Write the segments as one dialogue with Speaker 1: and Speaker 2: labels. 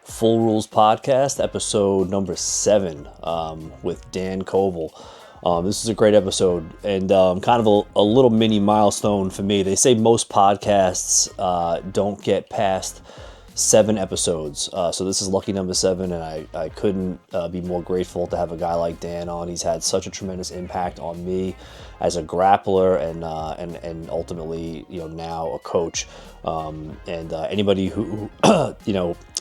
Speaker 1: Full Rules Podcast, episode number 7, with Dan Covel. This is a great episode and kind of a little mini milestone for me. They say most podcasts don't get past 7 episodes. So this is lucky number 7, and I couldn't be more grateful to have a guy like Dan on. He's had such a tremendous impact on me as a grappler and ultimately, now a coach. And anybody who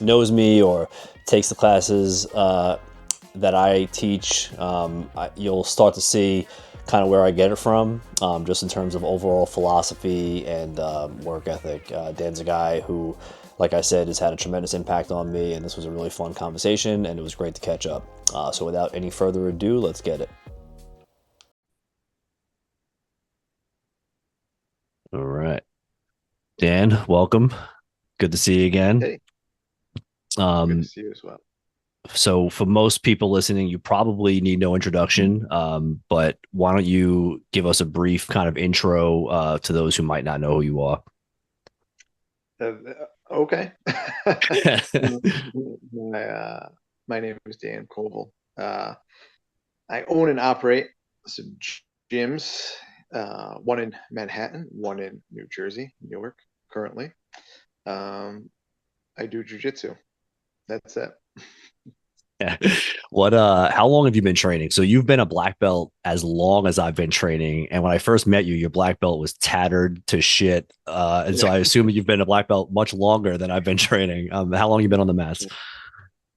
Speaker 1: knows me or takes the classes that I teach, you'll start to see kind of where I get it from, just in terms of overall philosophy and work ethic. Dan's a guy who, like I said, has had a tremendous impact on me, and this was a really fun conversation, and it was great to catch up. So without any further ado, let's get it. All right. Dan, welcome. Good to see you again.
Speaker 2: Hey, good
Speaker 1: Um,
Speaker 2: to see you as well.
Speaker 1: so for most people listening, you probably need no introduction, but why don't you give us a brief kind of intro to those who might not know who you are?
Speaker 2: Uh, okay. my, my name is Dan Covel. I own and operate some gyms, one in Manhattan, one in New Jersey, Newark, currently. Um, I do jujitsu. That's it.
Speaker 1: How long have you been training? So you've been a black belt as long as I've been training. And when I first met you, your black belt was tattered to shit. And so
Speaker 2: Yeah.
Speaker 1: I assume you've been a black belt much longer than I've been training. How long have you been on the mats?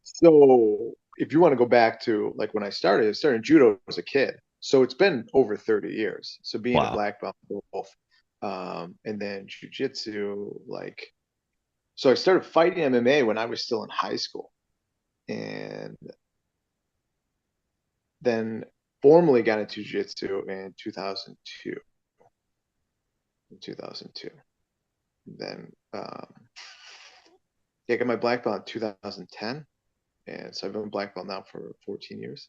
Speaker 2: So if you want to go back to like when I started judo as a kid. So it's been over 30 years. So being a
Speaker 1: Wow.
Speaker 2: black belt both, and then jujitsu, like so I started fighting MMA when I was still in high school, and then formally got into jiu-jitsu in 2002. In 2002, then yeah, I got my black belt in 2010, and so I've been black belt now for 14 years,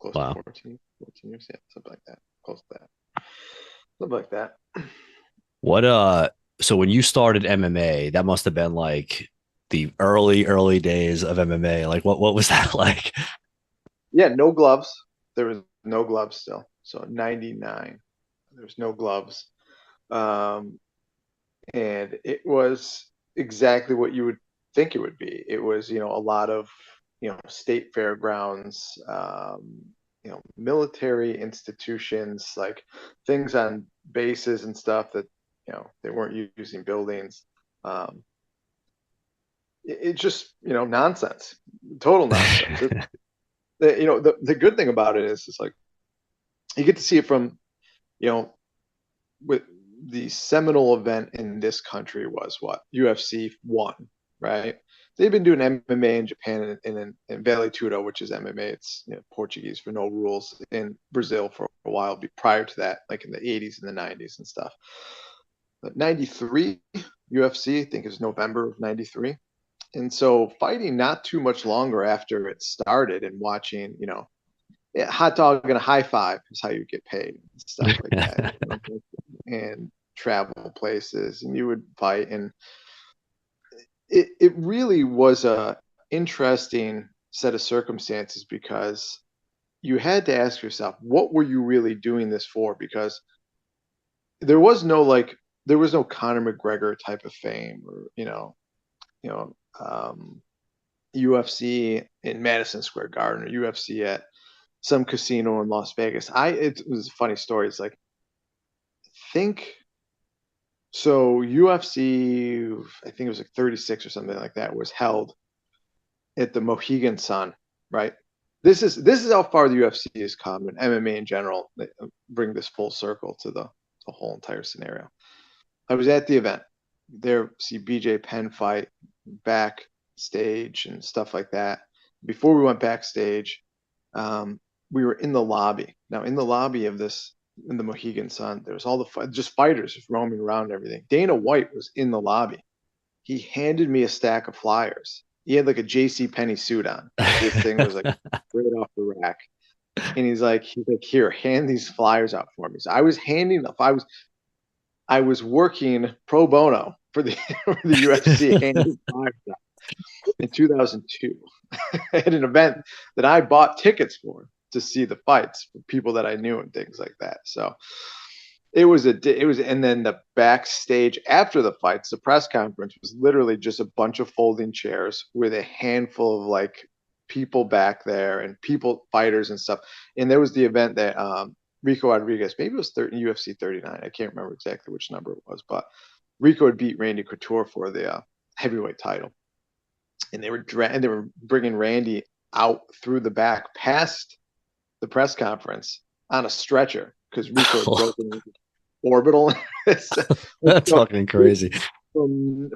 Speaker 2: close to
Speaker 1: Wow.
Speaker 2: 14 years, yeah, something like that, close to that, something like that.
Speaker 1: What so when you started MMA, that must have been like the early days of MMA. Like what was that like?
Speaker 2: Yeah, no gloves. There was no gloves still. So 99, there's no gloves. Um, and it was exactly what you would think it would be. It was, a lot of, state fairgrounds, military institutions, like things on bases and stuff that, they weren't using buildings. Um, it just, nonsense, total nonsense. The good thing about it is it's like you get to see it from, you know, with the seminal event in this country was what UFC one, right? They've been doing MMA in Japan and Vale Tudo, which is MMA. It's Portuguese for no rules in Brazil for a while. Prior to that, like in the 80s and the 90s and stuff. But 93 UFC, I think, is November of 93. And so fighting not too much longer after it started and watching, yeah, hot dog and a high five is how you get paid and stuff like that. And travel places and you would fight, and it really was a interesting set of circumstances because you had to ask yourself, what were you really doing this for? Because there was no there was no Conor McGregor type of fame, or you know UFC in Madison Square Garden, or UFC at some casino in Las Vegas. It was a funny story. It's like, think so UFC, I think it was like 36 or something like that, was held at the Mohegan Sun, right? This is how far the UFC has come, and MMA in general. They bring this full circle to the whole entire scenario. I was at the event there, see BJ Penn fight backstage and stuff like that. Before we went backstage, we were in the lobby. Now, in the lobby of this, in the Mohegan Sun, there was all the just fighters just roaming around and everything. Dana White was in the lobby. He handed me a stack of flyers. He had like a J.C. Penney suit on. Like this thing was like right off the rack. And he's like, here, hand these flyers out for me. So I was handing the I was working pro bono for the for the UFC, handing flyers out. in 2002 at an event that I bought tickets for to see the fights for people that I knew and things like that. So and then the backstage after the fights, the press conference was literally just a bunch of folding chairs with a handful of like people back there and people fighters and stuff. And there was the event that Rico Rodriguez, maybe it was UFC 39. I can't remember exactly which number it was, but Rico had beat Randy Couture for the heavyweight title, and they were bringing Randy out through the back past the press conference on a stretcher because Rico had broken orbital.
Speaker 1: That's
Speaker 2: So
Speaker 1: fucking crazy.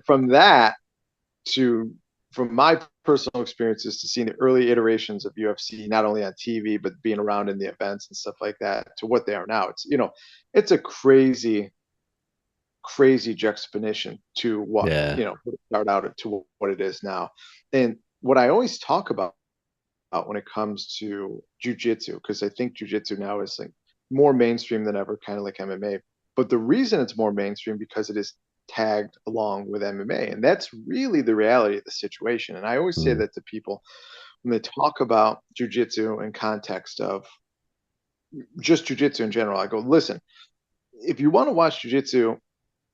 Speaker 2: from that to from my personal experiences to seeing the early iterations of UFC, not only on TV but being around in the events and stuff like that, to what they are now, it's a crazy juxtaposition to what
Speaker 1: Yeah.
Speaker 2: start out to what it is now. And what I always talk about when it comes to jujitsu, because I think jujitsu now is like more mainstream than ever, kind of like MMA. But the reason it's more mainstream because it is tagged along with MMA, and that's really the reality of the situation. And I always say
Speaker 1: Mm.
Speaker 2: that to people when they talk about jujitsu in context of just jujitsu in general. I go, listen, if you want to watch jujitsu,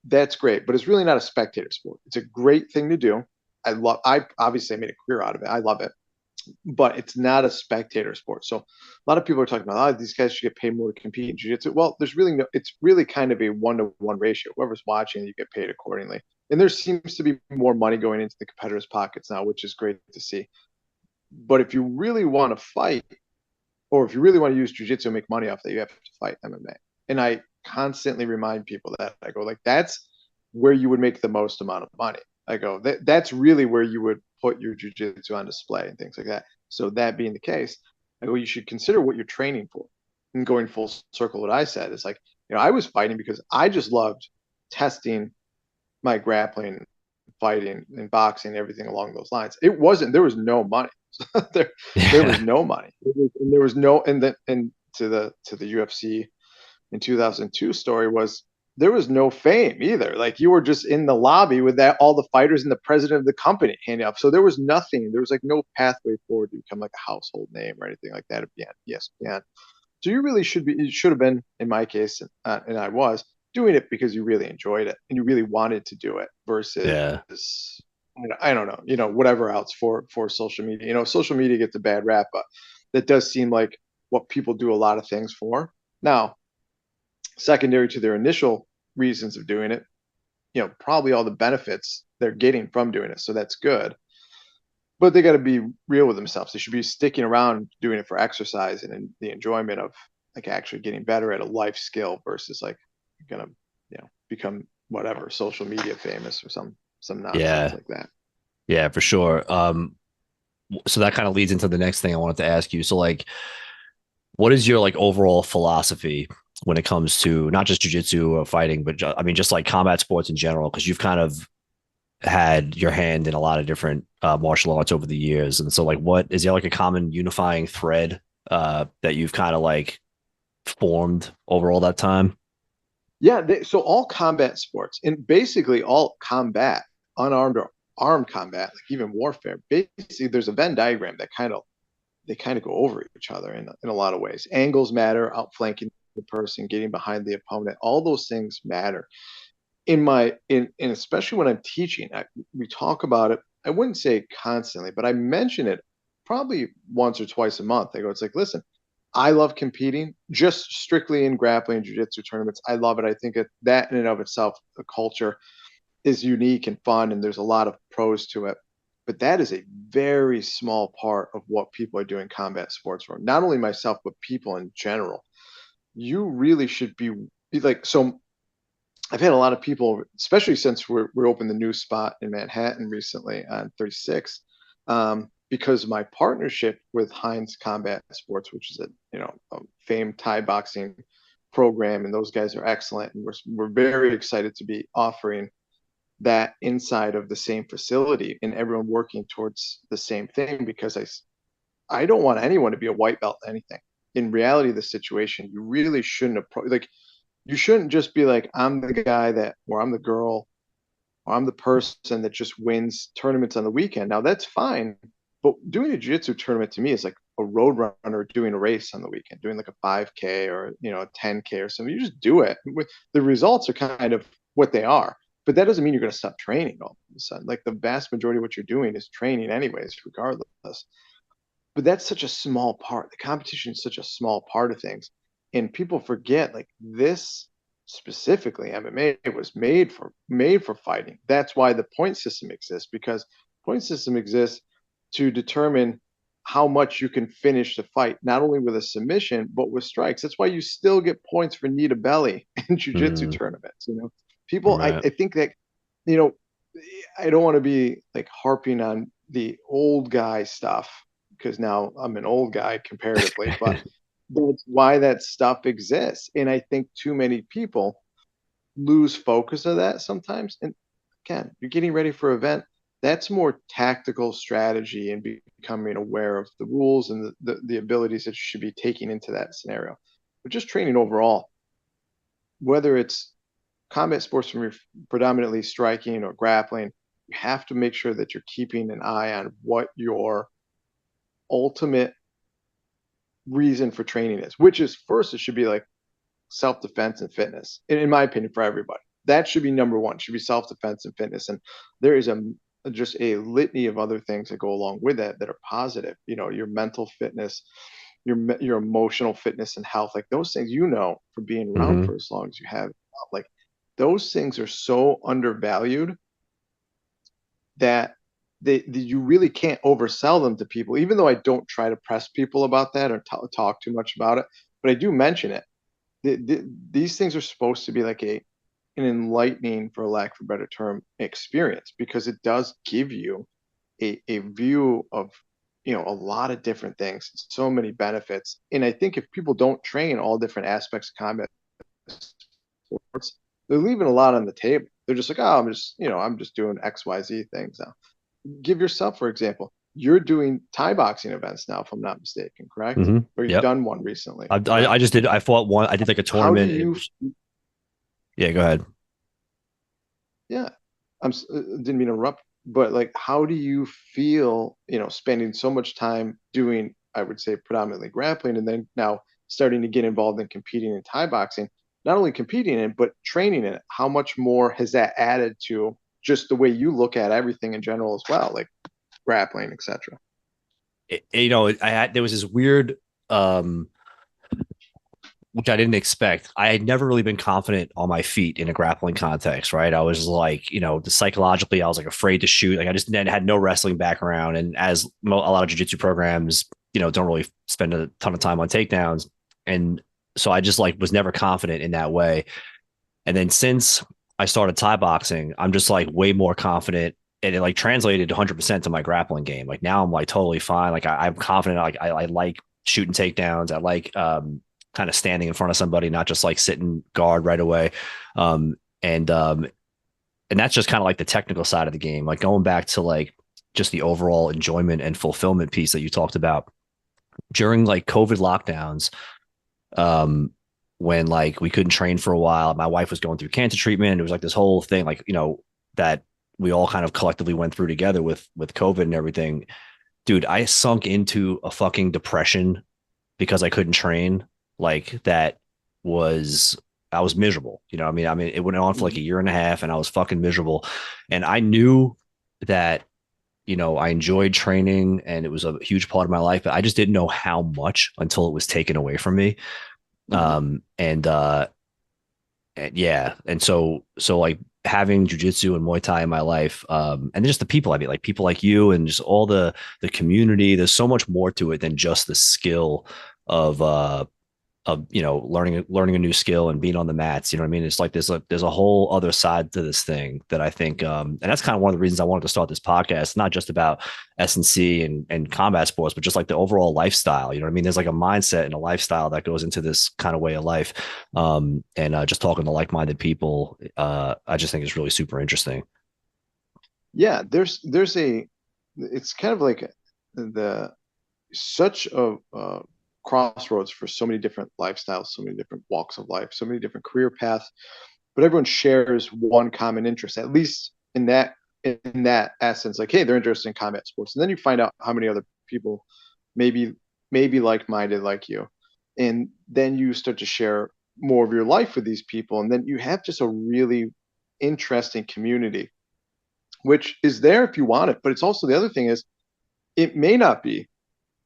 Speaker 2: that's great, but it's really not a spectator sport. It's a great thing to do. I obviously made a career out of it. I love it, but it's not a spectator sport. So a lot of people are talking about, these guys should get paid more to compete in jiu-jitsu. Well, it's really kind of a 1-to-1 ratio. Whoever's watching, you get paid accordingly. And there seems to be more money going into the competitors' pockets now, which is great to see. But if you really want to fight, or if you really want to use jiu-jitsu and make money off that, you have to fight MMA. And I constantly remind people that. I go, like, that's where you would make the most amount of money. I go, that's really where you would put your jiu-jitsu on display and things like that. So that being the case, I go, you should consider what you're training for. And going full circle, what I said is like, I was fighting because I just loved testing my grappling, fighting, and boxing, everything along those lines. There was no money. there, there was
Speaker 1: Yeah.
Speaker 2: no money. There was no, and to the UFC in 2002 story was there was no fame either. Like you were just in the lobby with all the fighters and the president of the company handing up. So there was nothing. There was like no pathway forward to become like a household name or anything like that at ESPN. So you really should have been, in my case, and I was doing it because you really enjoyed it and you really wanted to do it versus,
Speaker 1: Yeah.
Speaker 2: I don't know, whatever else for social media. Social media gets a bad rap, but that does seem like what people do a lot of things for. Now, secondary to their initial reasons of doing it, probably all the benefits they're getting from doing it. So that's good. But they got to be real with themselves. They should be sticking around doing it for exercise and the enjoyment of like actually getting better at a life skill versus like gonna, become whatever social media famous or some nonsense
Speaker 1: Yeah.
Speaker 2: like that.
Speaker 1: Yeah, for sure. So that kind of leads into the next thing I wanted to ask you. So like, what is your like overall philosophy when it comes to not just jujitsu or fighting, but I mean, just like combat sports in general? Because you've kind of had your hand in a lot of different martial arts over the years. And so like, what is there like a common unifying thread that you've kind of like formed over all that time?
Speaker 2: Yeah, so all combat sports and basically all combat, unarmed or armed combat, like even warfare, basically there's a Venn diagram that they kind of go over each other in a lot of ways. Angles matter, outflanking the person, getting behind the opponent, all those things matter. In especially when I'm teaching, we talk about it. I wouldn't say constantly, but I mention it probably once or twice a month. I go, it's like, listen, I love competing just strictly in grappling and jiu-jitsu tournaments. I love it. I think that in and of itself, the culture is unique and fun, and there's a lot of pros to it. But that is a very small part of what people are doing combat sports for. Not only myself, but people in general. You really should be like, so I've had a lot of people, especially since we're opened the new spot in Manhattan recently on 36, because of my partnership with Heinz Combat Sports, which is a famed Thai boxing program, and those guys are excellent, and we're very excited to be offering that inside of the same facility and everyone working towards the same thing because I don't want anyone to be a white belt in anything. In reality of the situation, you really shouldn't approach like you shouldn't just be like, I'm the guy that or I'm the girl or I'm the person that just wins tournaments on the weekend. Now that's fine, but doing a jiu-jitsu tournament to me is like a road runner doing a race on the weekend, doing like a 5K or a 10K or something. You just do it. The results are kind of what they are, but that doesn't mean you're going to stop training all of a sudden. Like the vast majority of what you're doing is training anyways, regardless. But that's such a small part. The competition is such a small part of things, and people forget like this specifically MMA was made for fighting. That's why the point system exists, because point system exists to determine how much you can finish the fight, not only with a submission but with strikes. That's why you still get points for knee to belly in jiu-jitsu
Speaker 1: Mm,
Speaker 2: tournaments. People, I,
Speaker 1: right.
Speaker 2: I think that you know I don't want to be like harping on the old guy stuff because now I'm an old guy comparatively, but that's why that stuff exists. And I think too many people lose focus of that sometimes. And again, you're getting ready for an event. That's more tactical strategy and becoming aware of the rules and the abilities that you should be taking into that scenario. But just training overall, whether it's combat sports from your predominantly striking or grappling, you have to make sure that you're keeping an eye on what your ultimate reason for training is, which is first, it should be like self defense and fitness, in my opinion, for everybody. That should be number one, should be self defense and fitness. And there is just a litany of other things that go along with that are positive. Your mental fitness, your emotional fitness and health, like those things, for being around
Speaker 1: Hmm.
Speaker 2: for as long as you have, like those things are so undervalued that you really can't oversell them to people, even though I don't try to press people about that or talk too much about it, but I do mention it. These things are supposed to be like an enlightening, for lack of a better term, experience, because it does give you a view of a lot of different things, so many benefits. And I think if people don't train all different aspects of combat sports, they're leaving a lot on the table. They're just like, oh, I'm just doing XYZ things now. Give yourself, for example, you're doing Thai boxing events now, if I'm not mistaken, correct?
Speaker 1: Hmm.
Speaker 2: Or you've
Speaker 1: Yep.
Speaker 2: done one recently,
Speaker 1: I
Speaker 2: correct?
Speaker 1: just did. I fought one. I did like a
Speaker 2: How do
Speaker 1: tournament.
Speaker 2: you
Speaker 1: Yeah. Go ahead.
Speaker 2: Yeah, didn't mean to interrupt, but like, how do you feel, spending so much time doing, I would say, predominantly grappling, and then now starting to get involved in competing in Thai boxing, not only competing in it, but training in it? How much more has that added to just the way you look at everything in general as well, like grappling, etc.?
Speaker 1: I had there was this weird, um, which I didn't expect. I had never really been confident on my feet in a grappling context, right? I was like, psychologically, I was like afraid to shoot. Like I just had no wrestling background, and as a lot of jiu-jitsu programs, don't really spend a ton of time on takedowns, and so I just like was never confident in that way. And then since I started Thai boxing, I'm just like way more confident. And it like translated 100% to my grappling game. Like now I'm like totally fine. Like I'm confident. Like I like shooting takedowns. I like kind of standing in front of somebody, not just like sitting guard right away. Um, and um, and that's just kind of like the technical side of the game. Like going back to like just the overall enjoyment and fulfillment piece that you talked about during like COVID lockdowns, um, when like we couldn't train for a while. My wife was going through cancer treatment. It was like this whole thing, like, that we all kind of collectively went through together with COVID and everything. Dude, I sunk into a fucking depression because I couldn't train. Like that was I was miserable. I mean, it went on for like
Speaker 2: Mm-hmm.
Speaker 1: a year and a half and I was fucking miserable. And I knew that, I enjoyed training and it was a huge part of my life, but I just didn't know how much until it was taken away from me.
Speaker 2: Mm-hmm.
Speaker 1: And yeah, and so like having jujitsu and Muay Thai in my life, and just the people I meet, like people like you, and just all the community. There's so much more to it than just the skill of learning a new skill and being on the mats. You know what I mean? It's like there's a whole other side to this thing that I think, and that's kind of one of the reasons I wanted to start this podcast. Not just about S&C and combat sports, but just like the overall lifestyle. You know what I mean? There's like a mindset and a lifestyle that goes into this kind of way of life. And just talking to like-minded people, I just think it's really super interesting.
Speaker 2: Yeah, it's kind of like the such a crossroads for so many different lifestyles, so many different walks of life, so many different career paths, but everyone shares one common interest, at least in that essence, like, hey, they're interested in combat sports, and then you find out how many other people maybe maybe like-minded like you, and then you start to share more of your life with these people, and then you have just a really interesting community, which is there if you want it. But it's also, the other thing is, it may not be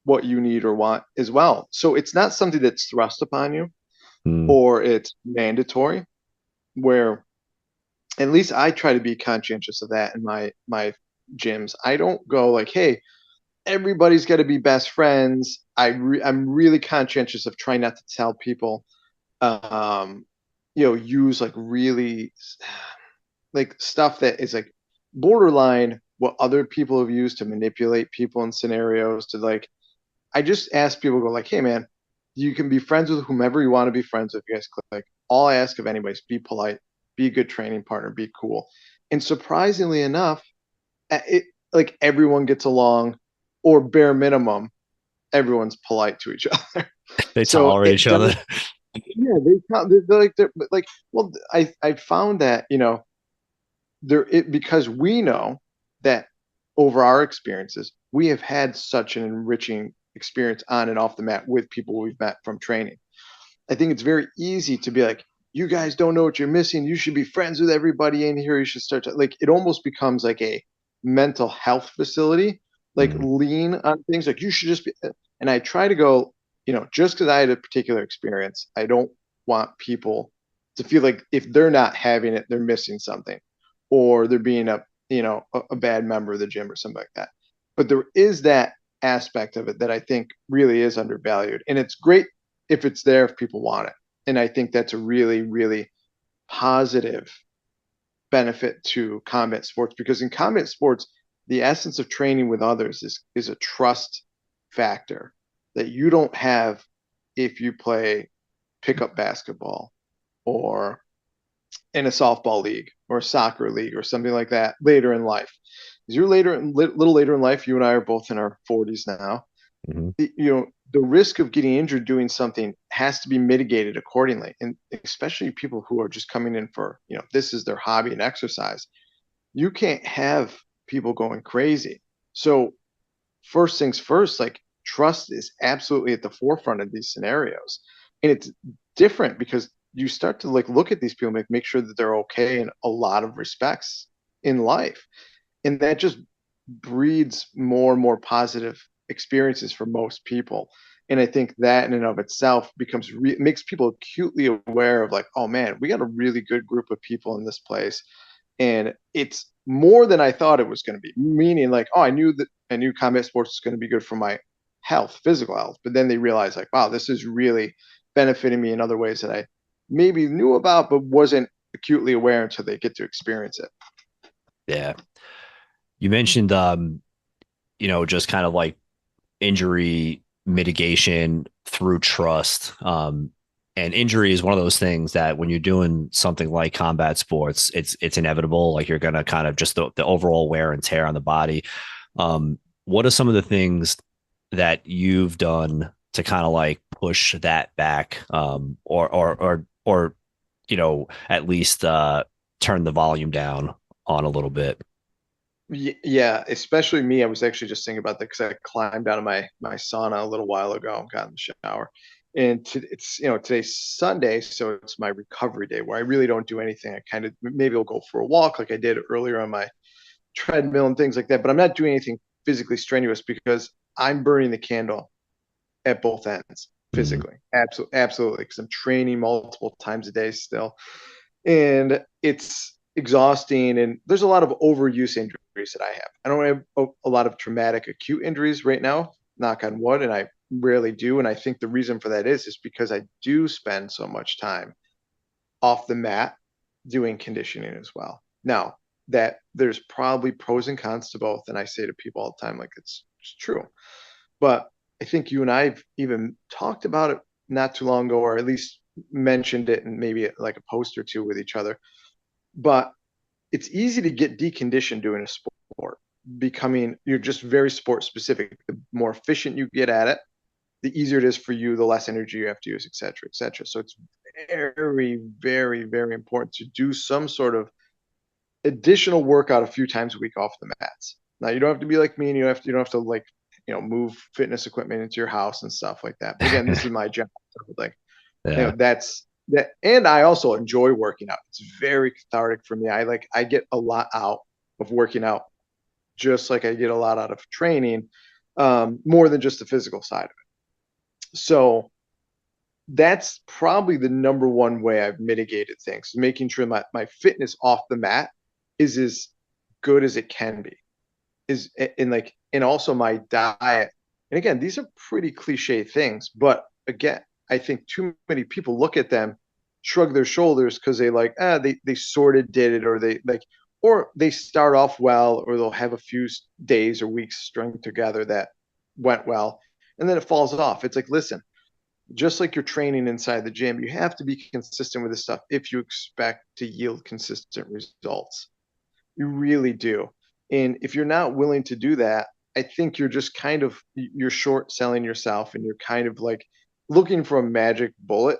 Speaker 2: what you need or want as well. So it's not something that's thrust upon you
Speaker 1: Mm.
Speaker 2: or it's mandatory, where at least I try to be conscientious of that in my gyms. I don't go like, hey, everybody's got to be best friends. I'm really conscientious of trying not to tell people, um, use like really like stuff that is like borderline what other people have used to manipulate people in scenarios. To like, I just ask people, go like, hey man, you can be friends with whomever you want to be friends with. You guys click. All I ask of anybody is be polite, be a good training partner, be cool. And surprisingly enough, it like everyone gets along, or bare minimum, everyone's polite to each other.
Speaker 1: They
Speaker 2: So
Speaker 1: tolerate
Speaker 2: it
Speaker 1: each
Speaker 2: does,
Speaker 1: other.
Speaker 2: yeah, they're like, well, I found that, there it because we know that over our experiences, we have had such an enriching experience on and off the mat with people we've met from training. I think it's very easy to be like, you guys don't know what you're missing. You should be friends with everybody in here. You should start to like, it almost becomes like a mental health facility, like
Speaker 1: Mm.
Speaker 2: lean on things. Like you should just be, and I try to go, just because I had a particular experience, I don't want people to feel like if they're not having it, they're missing something, or they're being a bad member of the gym or something like that. But there is that aspect of it that I think really is undervalued. And it's great if it's there, if people want it. And I think that's a really, really positive benefit to combat sports, because in combat sports, the essence of training with others is a trust factor that you don't have if you play pickup basketball or in a softball league or a soccer league or something like that later in life. Because you're little later in life, you and I are both in our 40s now.
Speaker 1: Mhm.
Speaker 2: The risk of getting injured doing something has to be mitigated accordingly, and especially people who are just coming in for, this is their hobby and exercise. You can't have people going crazy. So first things first, like, trust is absolutely at the forefront of these scenarios. And it's different because you start to like look at these people, make sure that they're okay in a lot of respects in life, and that just breeds more and more positive experiences for most people. And I think that in and of itself makes people acutely aware of like, oh man, we got a really good group of people in this place, and it's more than I thought it was going to be. Meaning, like, oh, I knew combat sports was going to be good for my health, physical health, but then they realize like, wow, this is really benefiting me in other ways that I maybe knew about but wasn't acutely aware until they get to experience it.
Speaker 1: Yeah. You mentioned, just kind of like injury mitigation through trust. And injury is one of those things that when you're doing something like combat sports, it's inevitable. Like you're gonna kind of just the overall wear and tear on the body. What are some of the things that you've done to kind of like push that back, or at least turn the volume down on a little bit?
Speaker 2: Yeah, especially me. I was actually just thinking about that because I climbed out of my sauna a little while ago, got in the shower, and it's today's Sunday, so it's my recovery day where I really don't do anything. I kind of maybe I'll go for a walk like I did earlier on my treadmill and things like that, but I'm not doing anything physically strenuous because I'm burning the candle at both ends
Speaker 1: Mm.
Speaker 2: physically. Absolutely, absolutely, because I'm training multiple times a day still, and it's exhausting. And there's a lot of overuse injuries that I have. I don't have a lot of traumatic acute injuries right now, knock on wood, and I rarely do. And I think the reason for that is because I do spend so much time off the mat doing conditioning as well. Now, that there's probably pros and cons to both, and I say to people all the time, like, it's true. But I think you and I've even talked about it not too long ago, or at least mentioned it in maybe like a post or two with each other. But it's easy to get deconditioned doing a sport, becoming you're just very sport specific. The more efficient you get at it, the easier it is for you, the less energy you have to use, et cetera, et cetera. So it's very, very, very important to do some sort of additional workout a few times a week off the mats. Now you don't have to be like me, and you don't have to like move fitness equipment into your house and stuff like that. But again, this is my job. So like
Speaker 1: Yeah.
Speaker 2: that's that, and I also enjoy working out. It's very cathartic for me. I get a lot out of working out, just like I get a lot out of training, more than just the physical side of it. So that's probably the number one way I've mitigated things, making sure my fitness off the mat is as good as it can be. Is in like and also my diet. And again, these are pretty cliche things, but again, I think too many people look at them, shrug their shoulders because they like, they sort of did it, or they like, or they start off well, or they'll have a few days or weeks strung together that went well, and then it falls off. It's like, listen, just like you're training inside the gym, you have to be consistent with this stuff if you expect to yield consistent results. You really do. And if you're not willing to do that, I think you're just kind of you're short selling yourself, and you're kind of like looking for a magic bullet.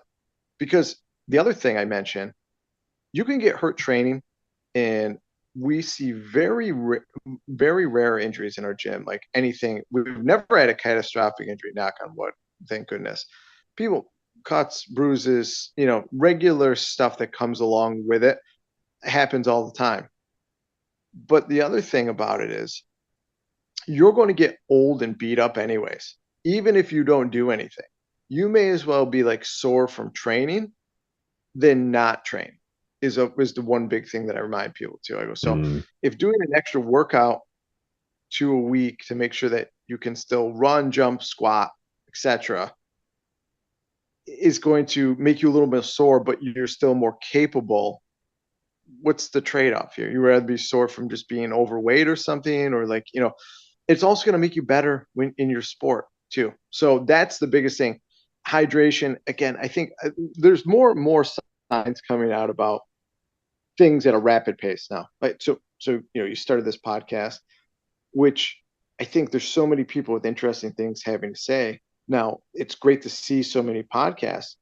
Speaker 2: Because the other thing I mentioned, you can get hurt training, and we see very rare injuries in our gym. Like anything, we've never had a catastrophic injury, knock on wood, thank goodness. People, cuts, bruises, regular stuff that comes along with it happens all the time. But the other thing about it is you're going to get old and beat up anyways, even if you don't do anything. You may as well be like sore from training than not train. Is the one big thing that I remind people too. I go, so
Speaker 1: Mm.
Speaker 2: if doing an extra workout 2 a week to make sure that you can still run, jump, squat, etc., is going to make you a little bit sore, but you're still more capable, what's the trade-off here? You rather be sore from just being overweight or something, or like, it's also going to make you better when in your sport too. So that's the biggest thing. Hydration. Again, I think there's more science coming out about things at a rapid pace now. Right. So you started this podcast, which I think there's so many people with interesting things having to say. Now it's great to see so many podcasts,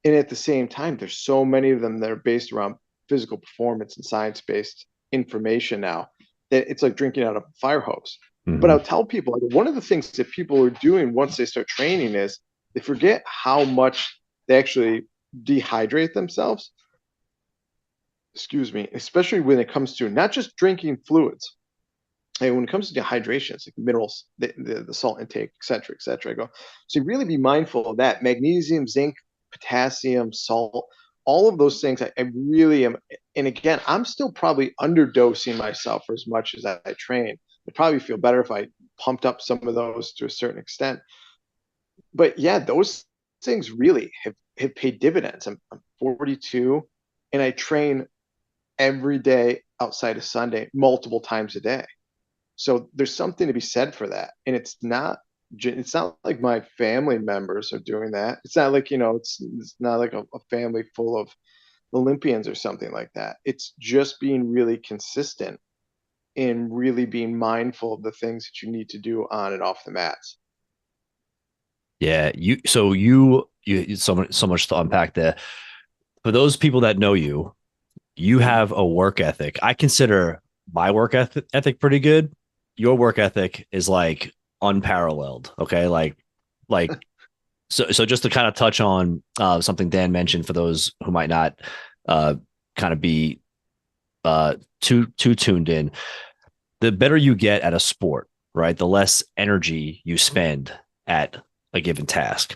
Speaker 2: and at the same time, there's so many of them that are based around physical performance and science-based information now that it's like drinking out of a fire hose. But
Speaker 1: Hmm.
Speaker 2: I'll tell people, like, one of the things that people are doing once they start training is they forget how much they actually dehydrate themselves. Excuse me, especially when it comes to not just drinking fluids. And when it comes to dehydration, it's like minerals, the salt intake, et cetera, et cetera. I go, so you really be mindful of that. Magnesium, zinc, potassium, salt, all of those things. I really am. And again, I'm still probably underdosing myself for as much as I train. I'd probably feel better if I pumped up some of those to a certain extent. But yeah, those things really have paid dividends. I'm 42, and I train every day outside of Sunday, multiple times a day. So there's something to be said for that. And it's not like my family members are doing that. It's not like, it's not like a family full of Olympians or something like that. It's just being really consistent and really being mindful of the things that you need to do on and off the mats.
Speaker 1: Yeah. You so much to unpack there. For those people that know you, you
Speaker 2: Mhm.
Speaker 1: have a work ethic. I consider my work ethic pretty good. Your work ethic is like unparalleled. Okay. Like, so just to kind of touch on something Dan mentioned for those who might not uh, kind of be too tuned in, the better you get at a sport, right? The less energy you spend at a given task.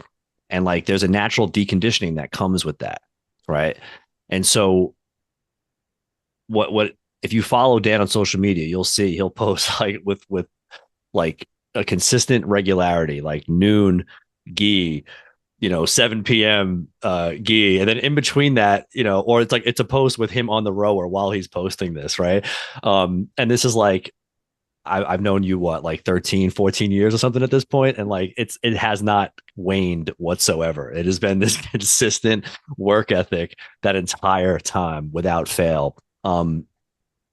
Speaker 1: And like there's a natural deconditioning that comes with that, right? And so what if you follow Dan on social media, you'll see he'll post like with like a consistent regularity, like noon gi, 7 p.m. Gi. And then in between that, or it's like it's a post with him on the rower while he's posting this, right? And this is like I've known you what, like 13, 14 years or something at this point, and like it has not waned whatsoever. It has been this consistent work ethic that entire time without fail.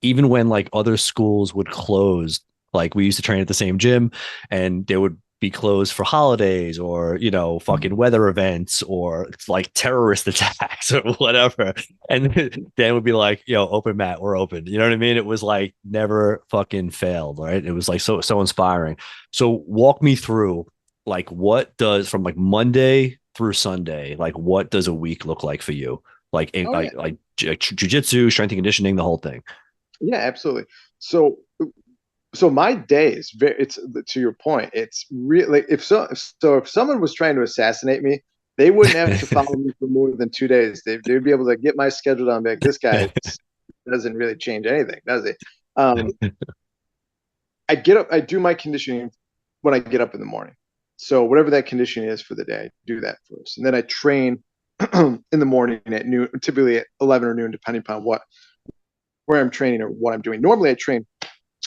Speaker 1: Even when like other schools would close, like we used to train at the same gym, and there would be closed for holidays or, fucking weather events or like terrorist attacks or whatever. And Dan would be like, open, Matt, we're open. You know what I mean? It was like never fucking failed, right? It was like so inspiring. So walk me through, like, what does, from like Monday through Sunday, like what does a week look like for you? Like in,
Speaker 2: Oh yeah,
Speaker 1: like jujitsu, strength and conditioning, the whole thing.
Speaker 2: yeah, absolutely. So so my day is very, it's to your point, it's really like if someone was trying to assassinate me, they wouldn't have to follow me for more than 2 days. They'd be able to get my schedule down, like, this guy doesn't really change anything, does he? um I get up, I do my conditioning when I get up in the morning. So whatever that conditioning is for the day, I do that first, and then I train in the morning at noon, typically at 11 or noon, depending upon what where I'm training or what I'm doing. Normally I train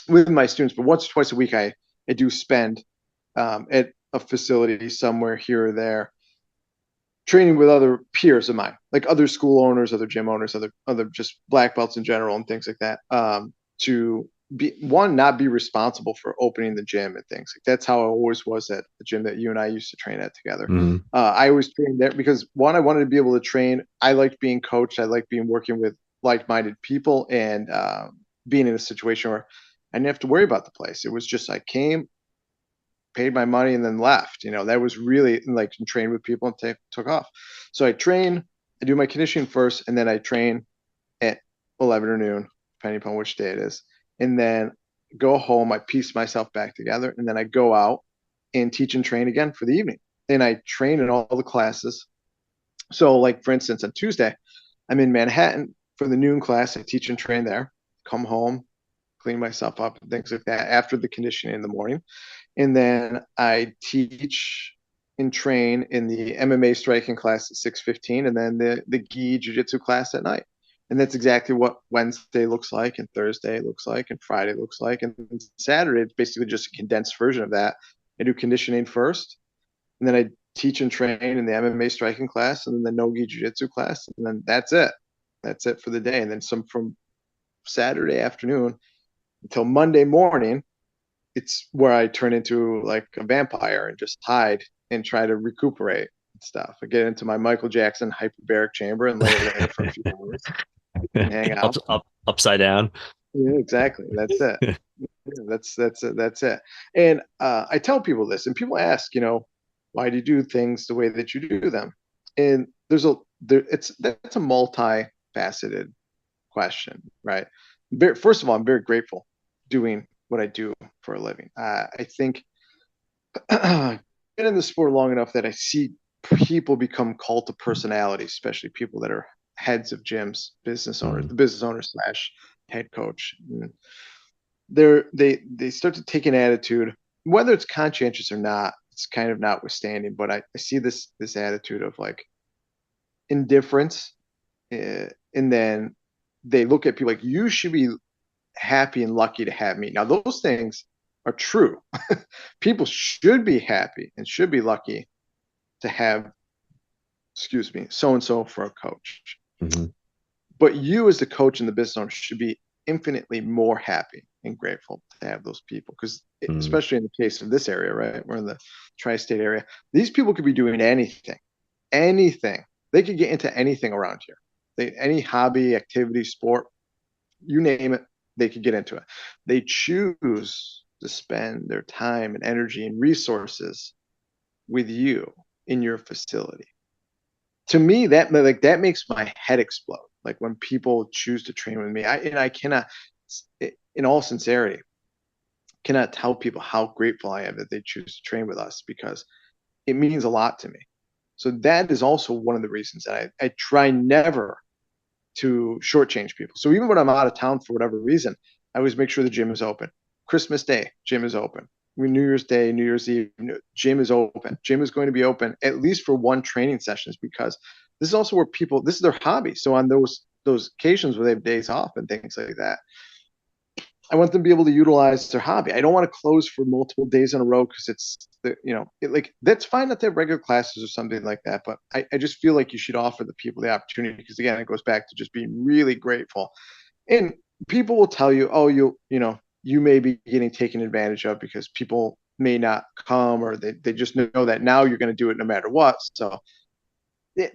Speaker 2: with my students, but once or twice a week I do spend at a facility somewhere here or there, training with other peers of mine, like other school owners, other gym owners, other just black belts in general, and things like that. To be one, not be responsible for opening the gym and things like that's how I always was at the gym that you and I used to train at together.
Speaker 1: Mhm.
Speaker 2: I always trained there because one, I wanted to be able to train. I liked being coached. I liked being working with like-minded people and being in a situation where I didn't have to worry about the place. It was just I came, paid my money, and then left. That was really like train with people and took off. So I train, I do my conditioning first, and then I train at 11 or noon, depending upon which day it is. And then go home, I piece myself back together, and then I go out and teach and train again for the evening. And I train in all the classes. So, like for instance, on Tuesday, I'm in Manhattan for the noon class. I teach and train there. Come home, clean myself up, and things like that after the conditioning in the morning. And then I teach and train in the MMA striking class at 6:15, and then the gi jiu-jitsu class at night. And that's exactly what Wednesday looks like, and Thursday looks like, and Friday looks like, and Saturday it's basically just a condensed version of that. I do conditioning first, and then I teach and train in the MMA striking class, and then the no gi jiu-jitsu class, and then that's it. That's it for the day. And then some from Saturday afternoon until Monday morning, it's where I turn into like a vampire and just hide and try to recuperate and stuff. I get into my Michael Jackson hyperbaric chamber and lay there for a few hours and hang out.
Speaker 1: Upside down.
Speaker 2: Yeah, exactly. That's it. Yeah, that's it. That's it. And I tell people this, and people ask, why do you do things the way that you do them? And that's a multifaceted question, right? First of all, I'm very grateful doing what I do for a living. I think I've been in the sport long enough that I see people become cult of personality, especially people that are heads of gyms, business owners,
Speaker 1: Mhm.
Speaker 2: the business owner slash head coach. And they start to take an attitude, whether it's conscientious or not. It's kind of notwithstanding, but I see this attitude of like indifference, and then they look at people like you should be happy and lucky to have me. Now, those things are true. People should be happy and should be lucky to have, excuse me, so and so for a coach.
Speaker 1: Mhm.
Speaker 2: But you, as the coach and the business owner, should be infinitely more happy and grateful to have those people. Because,
Speaker 1: Mhm.
Speaker 2: especially in the case of this area, right? We're in the tri state area. These people could be doing anything, anything. They could get into anything around here. Any hobby, activity, sport, you name it, they could get into it. They choose to spend their time and energy and resources with you in your facility. To me, that makes my head explode. Like when people choose to train with me, I cannot, in all sincerity, cannot tell people how grateful I am that they choose to train with us because it means a lot to me. So that is also one of the reasons that I try never to shortchange people. So even when I'm out of town for whatever reason, I always make sure the gym is open. Christmas Day, gym is open. New Year's Day, New Year's Eve, gym is open. Gym is going to be open at least for one training sessions because this is also where people, this is their hobby. So on those occasions where they have days off and things like that, I want them to be able to utilize their hobby. I don't want to close for multiple days in a row because like that's fine that they have regular classes or something like that. But I just feel like you should offer the people the opportunity because again, it goes back to just being really grateful. And people will tell you, oh, you may be getting taken advantage of because people may not come, or they just know that now you're going to do it no matter what. So,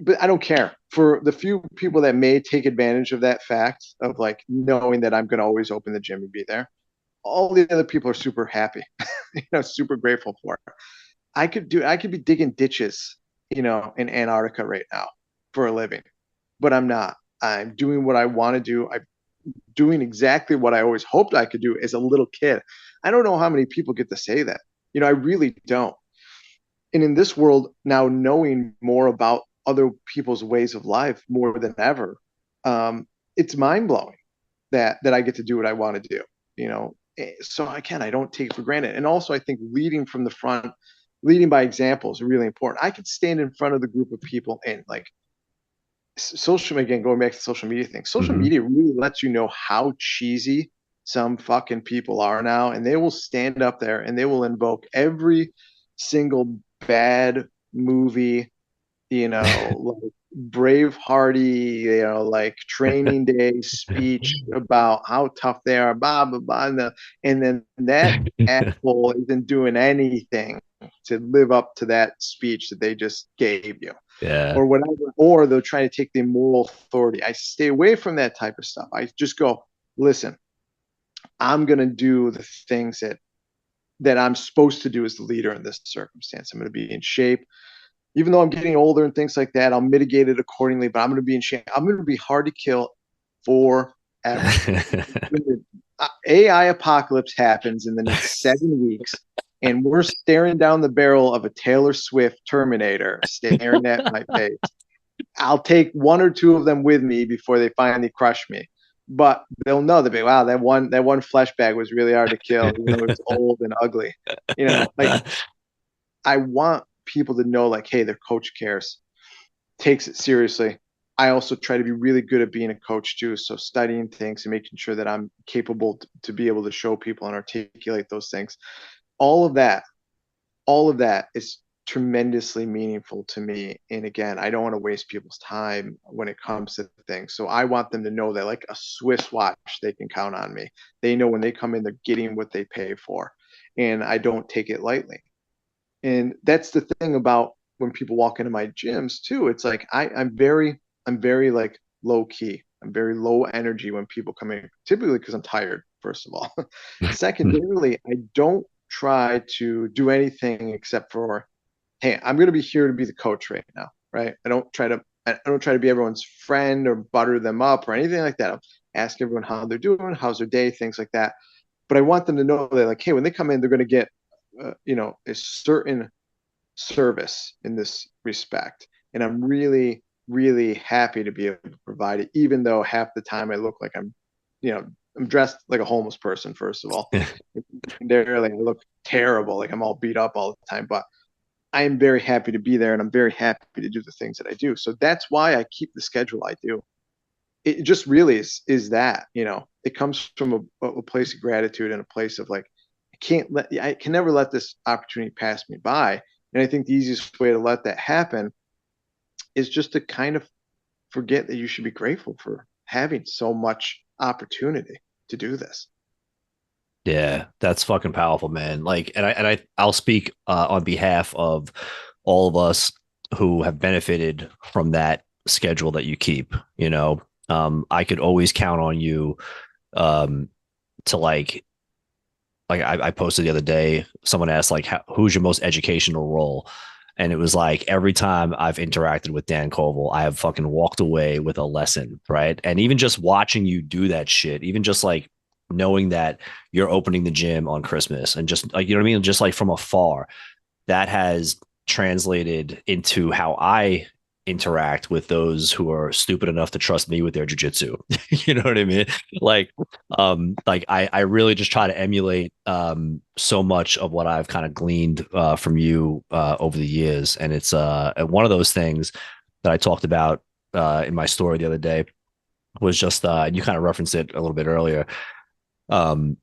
Speaker 2: but I don't care for the few people that may take advantage of that fact of like knowing that I'm going to always open the gym and be there. All the other people are super happy, super grateful for it. I could be digging ditches, in Antarctica right now for a living, but I'm not. I'm doing what I want to do. I'm doing exactly what I always hoped I could do as a little kid. I don't know how many people get to say that. I really don't. And in this world now, knowing more about other people's ways of life more than ever, it's mind blowing that I get to do what I want to do. So again, I don't take it for granted. And also, I think leading from the front, leading by example is really important. I could stand in front of the group of people and like social media, again, going back to the social media thing, social
Speaker 1: Mm-hmm.
Speaker 2: media really lets you know how cheesy some fucking people are now. And they will stand up there and they will invoke every single bad movie, like Bravehearty, like Training Day speech about how tough they are, blah, blah, blah. And then that asshole isn't doing anything to live up to that speech that they just gave you
Speaker 1: Yeah.
Speaker 2: or whatever, or they're trying to take the moral authority. I stay away from that type of stuff. I just go, listen, I'm going to do the things that I'm supposed to do as the leader in this circumstance. I'm going to be in shape. Even though I'm getting older and things like that, I'll mitigate it accordingly, but I'm going to be in shape. I'm going to be hard to kill forever. AI apocalypse happens in the next 7 weeks, and we're staring down the barrel of a Taylor Swift Terminator staring at my face. I'll take one or two of them with me before they finally crush me. But they'll know that, wow, that one flesh bag was really hard to kill, even though it was old and ugly. Like I want people to know, like, hey, their coach cares, takes it seriously. I also try to be really good at being a coach too. So studying things and making sure that I'm capable to be able to show people and articulate those things. All of that, all of that is tremendously meaningful to me. And again, I don't want to waste people's time when it comes to things. So I want them to know that like a Swiss watch, they can count on me. They know when they come in, they're getting what they pay for. And I don't take it lightly. And that's the thing about when people walk into my gyms too. It's like I'm very like low key. I'm very low energy when people come in, typically because I'm tired, first of all. Secondarily, I don't try to do anything except for, hey, I'm going to be here to be the coach right now, right? I don't try to be everyone's friend or butter them up or anything like that. I'll ask everyone how they're doing, how's their day, things like that. But I want them to know that, like, hey, when they come in, they're going to get a certain service in this respect. And I'm really, really happy to be able to provide it, even though half the time I look like I'm dressed like a homeless person, first of all. Secondarily, I look terrible, like I'm all beat up all the time. But I am very happy to be there and I'm very happy to do the things that I do. So that's why I keep the schedule I do. It just really is that, it comes from a place of gratitude and a place of like, I can never let this opportunity pass me by. And I think the easiest way to let that happen is just to kind of forget that you should be grateful for having so much opportunity to do this.
Speaker 1: Yeah, that's fucking powerful, man. Like, I'll speak on behalf of all of us who have benefited from that schedule that you keep. I could always count on you um, to like I posted the other day. Someone asked like, "Who's your most educational role?" And it was like every time I've interacted with Dan Covel, I have fucking walked away with a lesson, right? And even just watching you do that shit, even just like knowing that you're opening the gym on Christmas and just like, you know what I mean? Just like from afar, that has translated into how I interact with those who are stupid enough to trust me with their jujitsu. You know what I mean? I really just try to emulate so much of what I've kind of gleaned from you over the years. And it's one of those things that I talked about in my story the other day was just you kind of referenced it a little bit earlier. Um,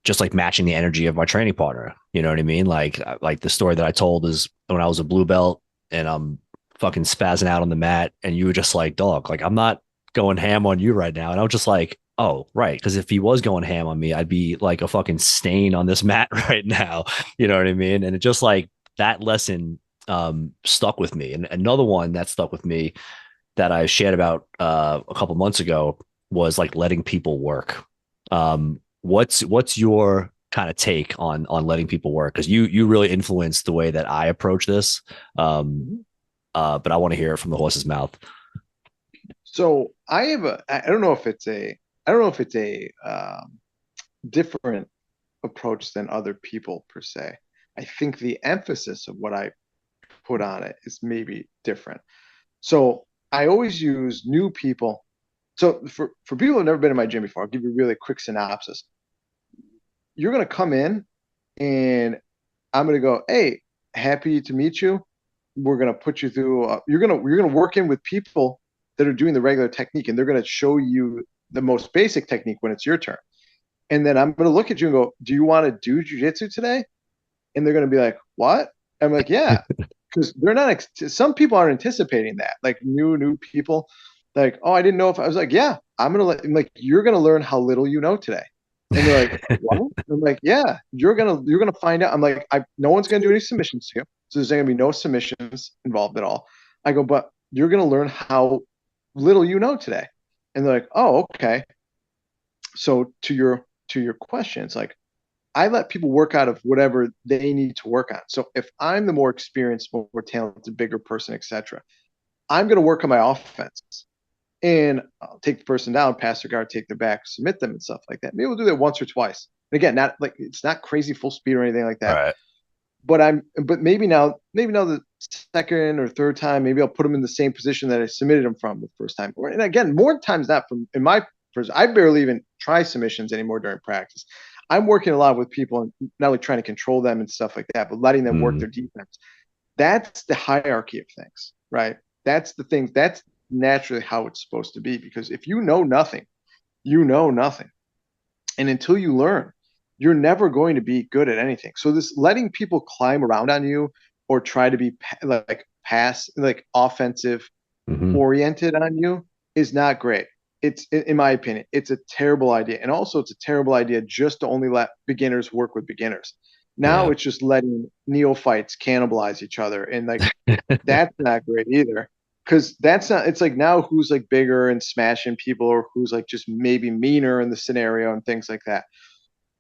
Speaker 1: just like matching the energy of my training partner. You know what I mean? Like the story that I told is when I was a blue belt and I'm fucking spazzing out on the mat and you were just like, dog, like I'm not going ham on you right now. And I was just like, Oh, right. Because if he was going ham on me, I'd be like a fucking stain on this mat right now. You know what I mean? And it just like that lesson stuck with me. And another one that stuck with me that I shared about a couple months ago was like letting people work. What's your kind of take on letting people work? Because you really influenced the way that I approach this. Um,
Speaker 2: Mhm.
Speaker 1: but I want to hear it from the horse's mouth.
Speaker 2: So I don't know if it's a different approach than other people per se. I think the emphasis of what I put on it is maybe different. So I always use new people. So for people who've never been in my gym before, I'll give you a really quick synopsis. You're gonna come in and I'm gonna go, hey, happy to meet you. We're gonna put you through. You're gonna work in with people that are doing the regular technique, and they're gonna show you the most basic technique when it's your turn. And then I'm gonna look at you and go, do you want to do jujitsu today? And they're going to be like, what? I'm like, yeah, because they're not. Some people are anticipating that, like new people, like, oh, I didn't know if I was like, yeah, I'm like, you're gonna learn how little you know today, and they're like, what? I'm like, yeah, you're gonna find out. I'm like, no one's gonna do any submissions to you, so there's gonna be no submissions involved at all. I go, but you're gonna learn how little you know today, and they're like, oh, okay. So to your questions, like I let people work out of whatever they need to work on. So if I'm the more experienced, more talented, bigger person, etc., I'm going to work on my offense and I'll take the person down, pass their guard, take their back, submit them, and stuff like that. Maybe we'll do that once or twice. And again, not like it's not crazy full speed or anything like that.
Speaker 1: Right.
Speaker 2: But maybe now the second or third time, maybe I'll put them in the same position that I submitted them from the first time. And again, more times not from in my first, I barely even try submissions anymore during practice. I'm working a lot with people and not only trying to control them and stuff like that, but letting them work
Speaker 1: Mm,
Speaker 2: their defense. That's the hierarchy of things, right? That's the thing. That's naturally how it's supposed to be. Because if you know nothing, you know nothing. And until you learn, you're never going to be good at anything. So this letting people climb around on you or try to be like pass like offensive
Speaker 1: mhm.
Speaker 2: oriented on you is not great. It's in my opinion, it's a terrible idea. And also it's a terrible idea just to only let beginners work with beginners. Now
Speaker 1: Yeah.
Speaker 2: it's just letting neophytes cannibalize each other. And like that's not great either. Cause that's not, it's like now who's like bigger and smashing people or who's like just maybe meaner in the scenario and things like that.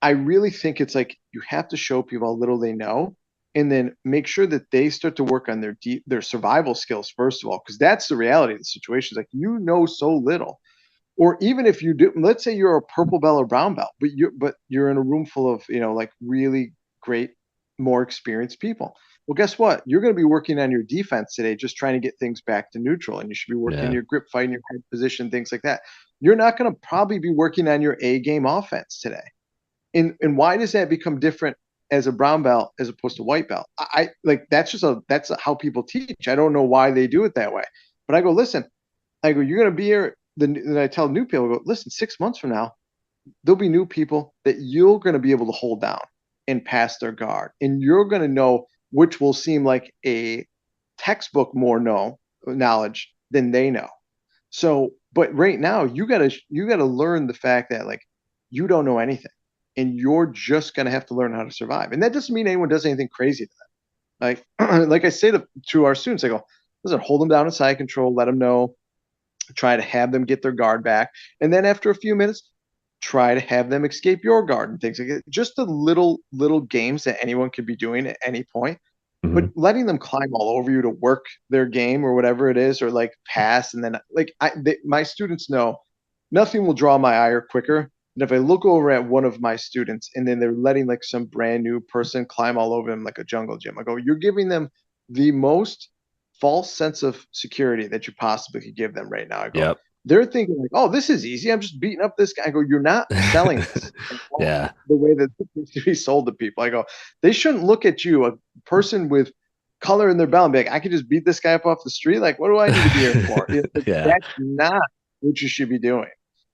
Speaker 2: I really think it's like you have to show people how little they know and then make sure that they start to work on their survival skills first of all, because that's the reality of the situation. Is like you know so little. Or even if you do, let's say you're a purple belt or brown belt, but you're in a room full of, like really great, more experienced people. Well, guess what? You're going to be working on your defense today, just trying to get things back to neutral. And you should be working
Speaker 1: Yeah.
Speaker 2: your grip, fighting your head position, things like that. You're not going to probably be working on your A game offense today. And why does that become different as a brown belt as opposed to white belt? I like that's how people teach. I don't know why they do it that way, but I go listen. I go, you're gonna be here. Then I tell new people, I go, listen, 6 months from now, there'll be new people that you're gonna be able to hold down and pass their guard, and you're gonna know which will seem like a textbook more knowledge than they know. So, but right now you gotta learn the fact that like you don't know anything, and you're just gonna have to learn how to survive. And that doesn't mean anyone does anything crazy to them. Like I say to our students, I go, listen, hold them down in side control, let them know, try to have them get their guard back, and then after a few minutes, try to have them escape your guard and things like that. Just the little games that anyone could be doing at any point, but
Speaker 1: Mhm.
Speaker 2: letting them climb all over you to work their game or whatever it is, or like pass, and then like my students know nothing will draw my ire quicker than if I look over at one of my students and then they're letting like some brand new person climb all over them like a jungle gym. I go, you're giving them the most false sense of security that you possibly could give them right now. I go,
Speaker 1: Yep.
Speaker 2: they're thinking like, oh, this is easy. I'm just beating up this guy. I go, you're not selling this
Speaker 1: Yeah.
Speaker 2: the way that it needs to be sold to people. I go, they shouldn't look at you, a person with color in their belt, and be like, I could just beat this guy up off the street. Like, what do I need to be here for?
Speaker 1: Yeah.
Speaker 2: That's not what you should be doing.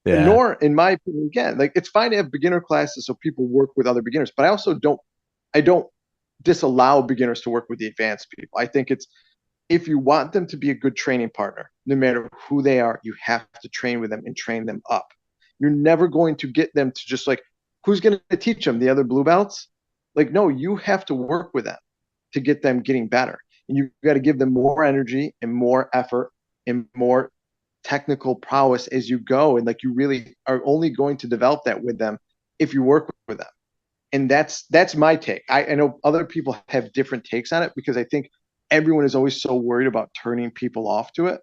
Speaker 1: Yeah.
Speaker 2: Nor, in my opinion, again, like it's fine to have beginner classes so people work with other beginners, but I don't disallow beginners to work with the advanced people. I think it's if you want them to be a good training partner, no matter who they are, you have to train with them and train them up. You're never going to get them to just like, who's going to teach them? The other blue belts? Like, no, you have to work with them to get them getting better. And you got to give them more energy and more effort and more technical prowess as you go. And like, you really are only going to develop that with them if you work with them. And that's my take. I know other people have different takes on it because I think everyone is always so worried about turning people off to it.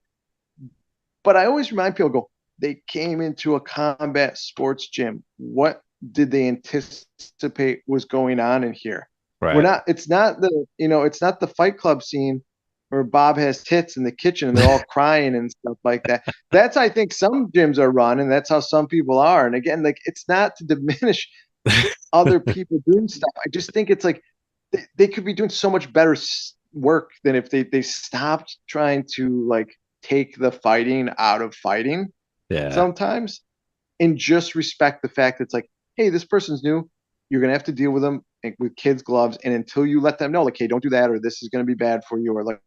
Speaker 2: But I always remind people, go, they came into a combat sports gym. What did they anticipate was going on in here? We're
Speaker 1: Right.
Speaker 2: not, it's not the, it's not the Fight Club scene where Bob has tits in the kitchen and they're all crying and stuff like that. That's, I think, some gyms are run, and that's how some people are. And again, like, it's not to diminish other people doing stuff. I just think it's like they could be doing so much better work than if they stopped trying to like take the fighting out of fighting
Speaker 1: Yeah.
Speaker 2: sometimes and just respect the fact that it's like, hey, this person's new. You're gonna have to deal with them with kids' gloves, and until you let them know, like, hey, don't do that, or this is gonna be bad for you, or like,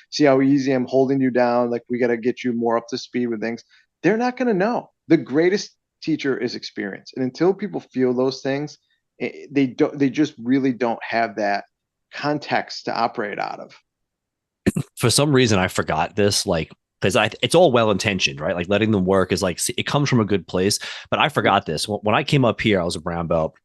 Speaker 2: see how easy I'm holding you down. Like, we got to get you more up to speed with things. They're not gonna know. The greatest teacher is experience, and until people feel those things, they don't. They just really don't have that context to operate out of.
Speaker 1: For some reason I forgot this, like, because it's all well intentioned, right? Like letting them work is like it comes from a good place. But I forgot
Speaker 2: Yes.
Speaker 1: this when I came up here. I was a brown belt,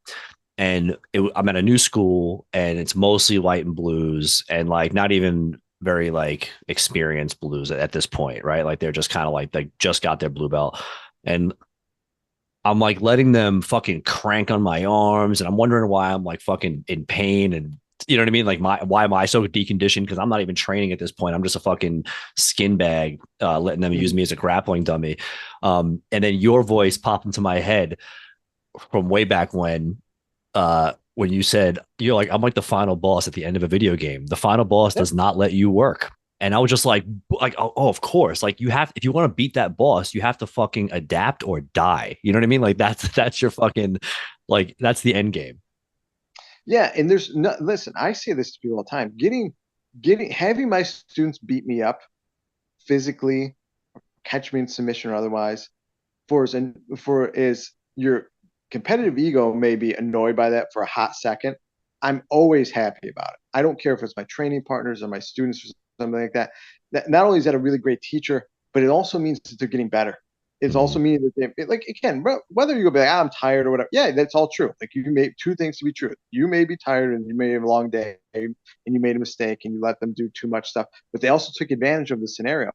Speaker 1: and I'm at a new school, and it's mostly white and blues, and like not even very like experienced blues at this point, right? Like they're just kind of like they just got their blue belt, and I'm like letting them fucking crank on my arms, and I'm wondering why I'm like fucking in pain, and you know what I mean? Like why am I so deconditioned? Because I'm not even training at this point. I'm just a fucking skin bag, letting them use
Speaker 2: Mhm.
Speaker 1: me as a grappling dummy. And then your voice popped into my head from way back when you said you're like I'm like the final boss at the end of a video game. The final boss
Speaker 2: Yeah.
Speaker 1: does not let you work. And I was just like, oh, of course. Like you have, if you want to beat that boss, you have to fucking adapt or die. You know what I mean? Like that's your fucking, like that's the end game.
Speaker 2: Yeah, and there's no, listen, I say this to people all the time. Having my students beat me up physically, catch me in submission or otherwise, for is your competitive ego may be annoyed by that for a hot second. I'm always happy about it. I don't care if it's my training partners or my students or something like that. That not only is that a really great teacher, but it also means that they're getting better. It's
Speaker 1: Mm,
Speaker 2: also meaning that they like again, whether you go back, I'm tired or whatever. Yeah, that's all true. Like you made two things to be true. You may be tired and you may have a long day and you made a mistake and you let them do too much stuff, but they also took advantage of the scenario.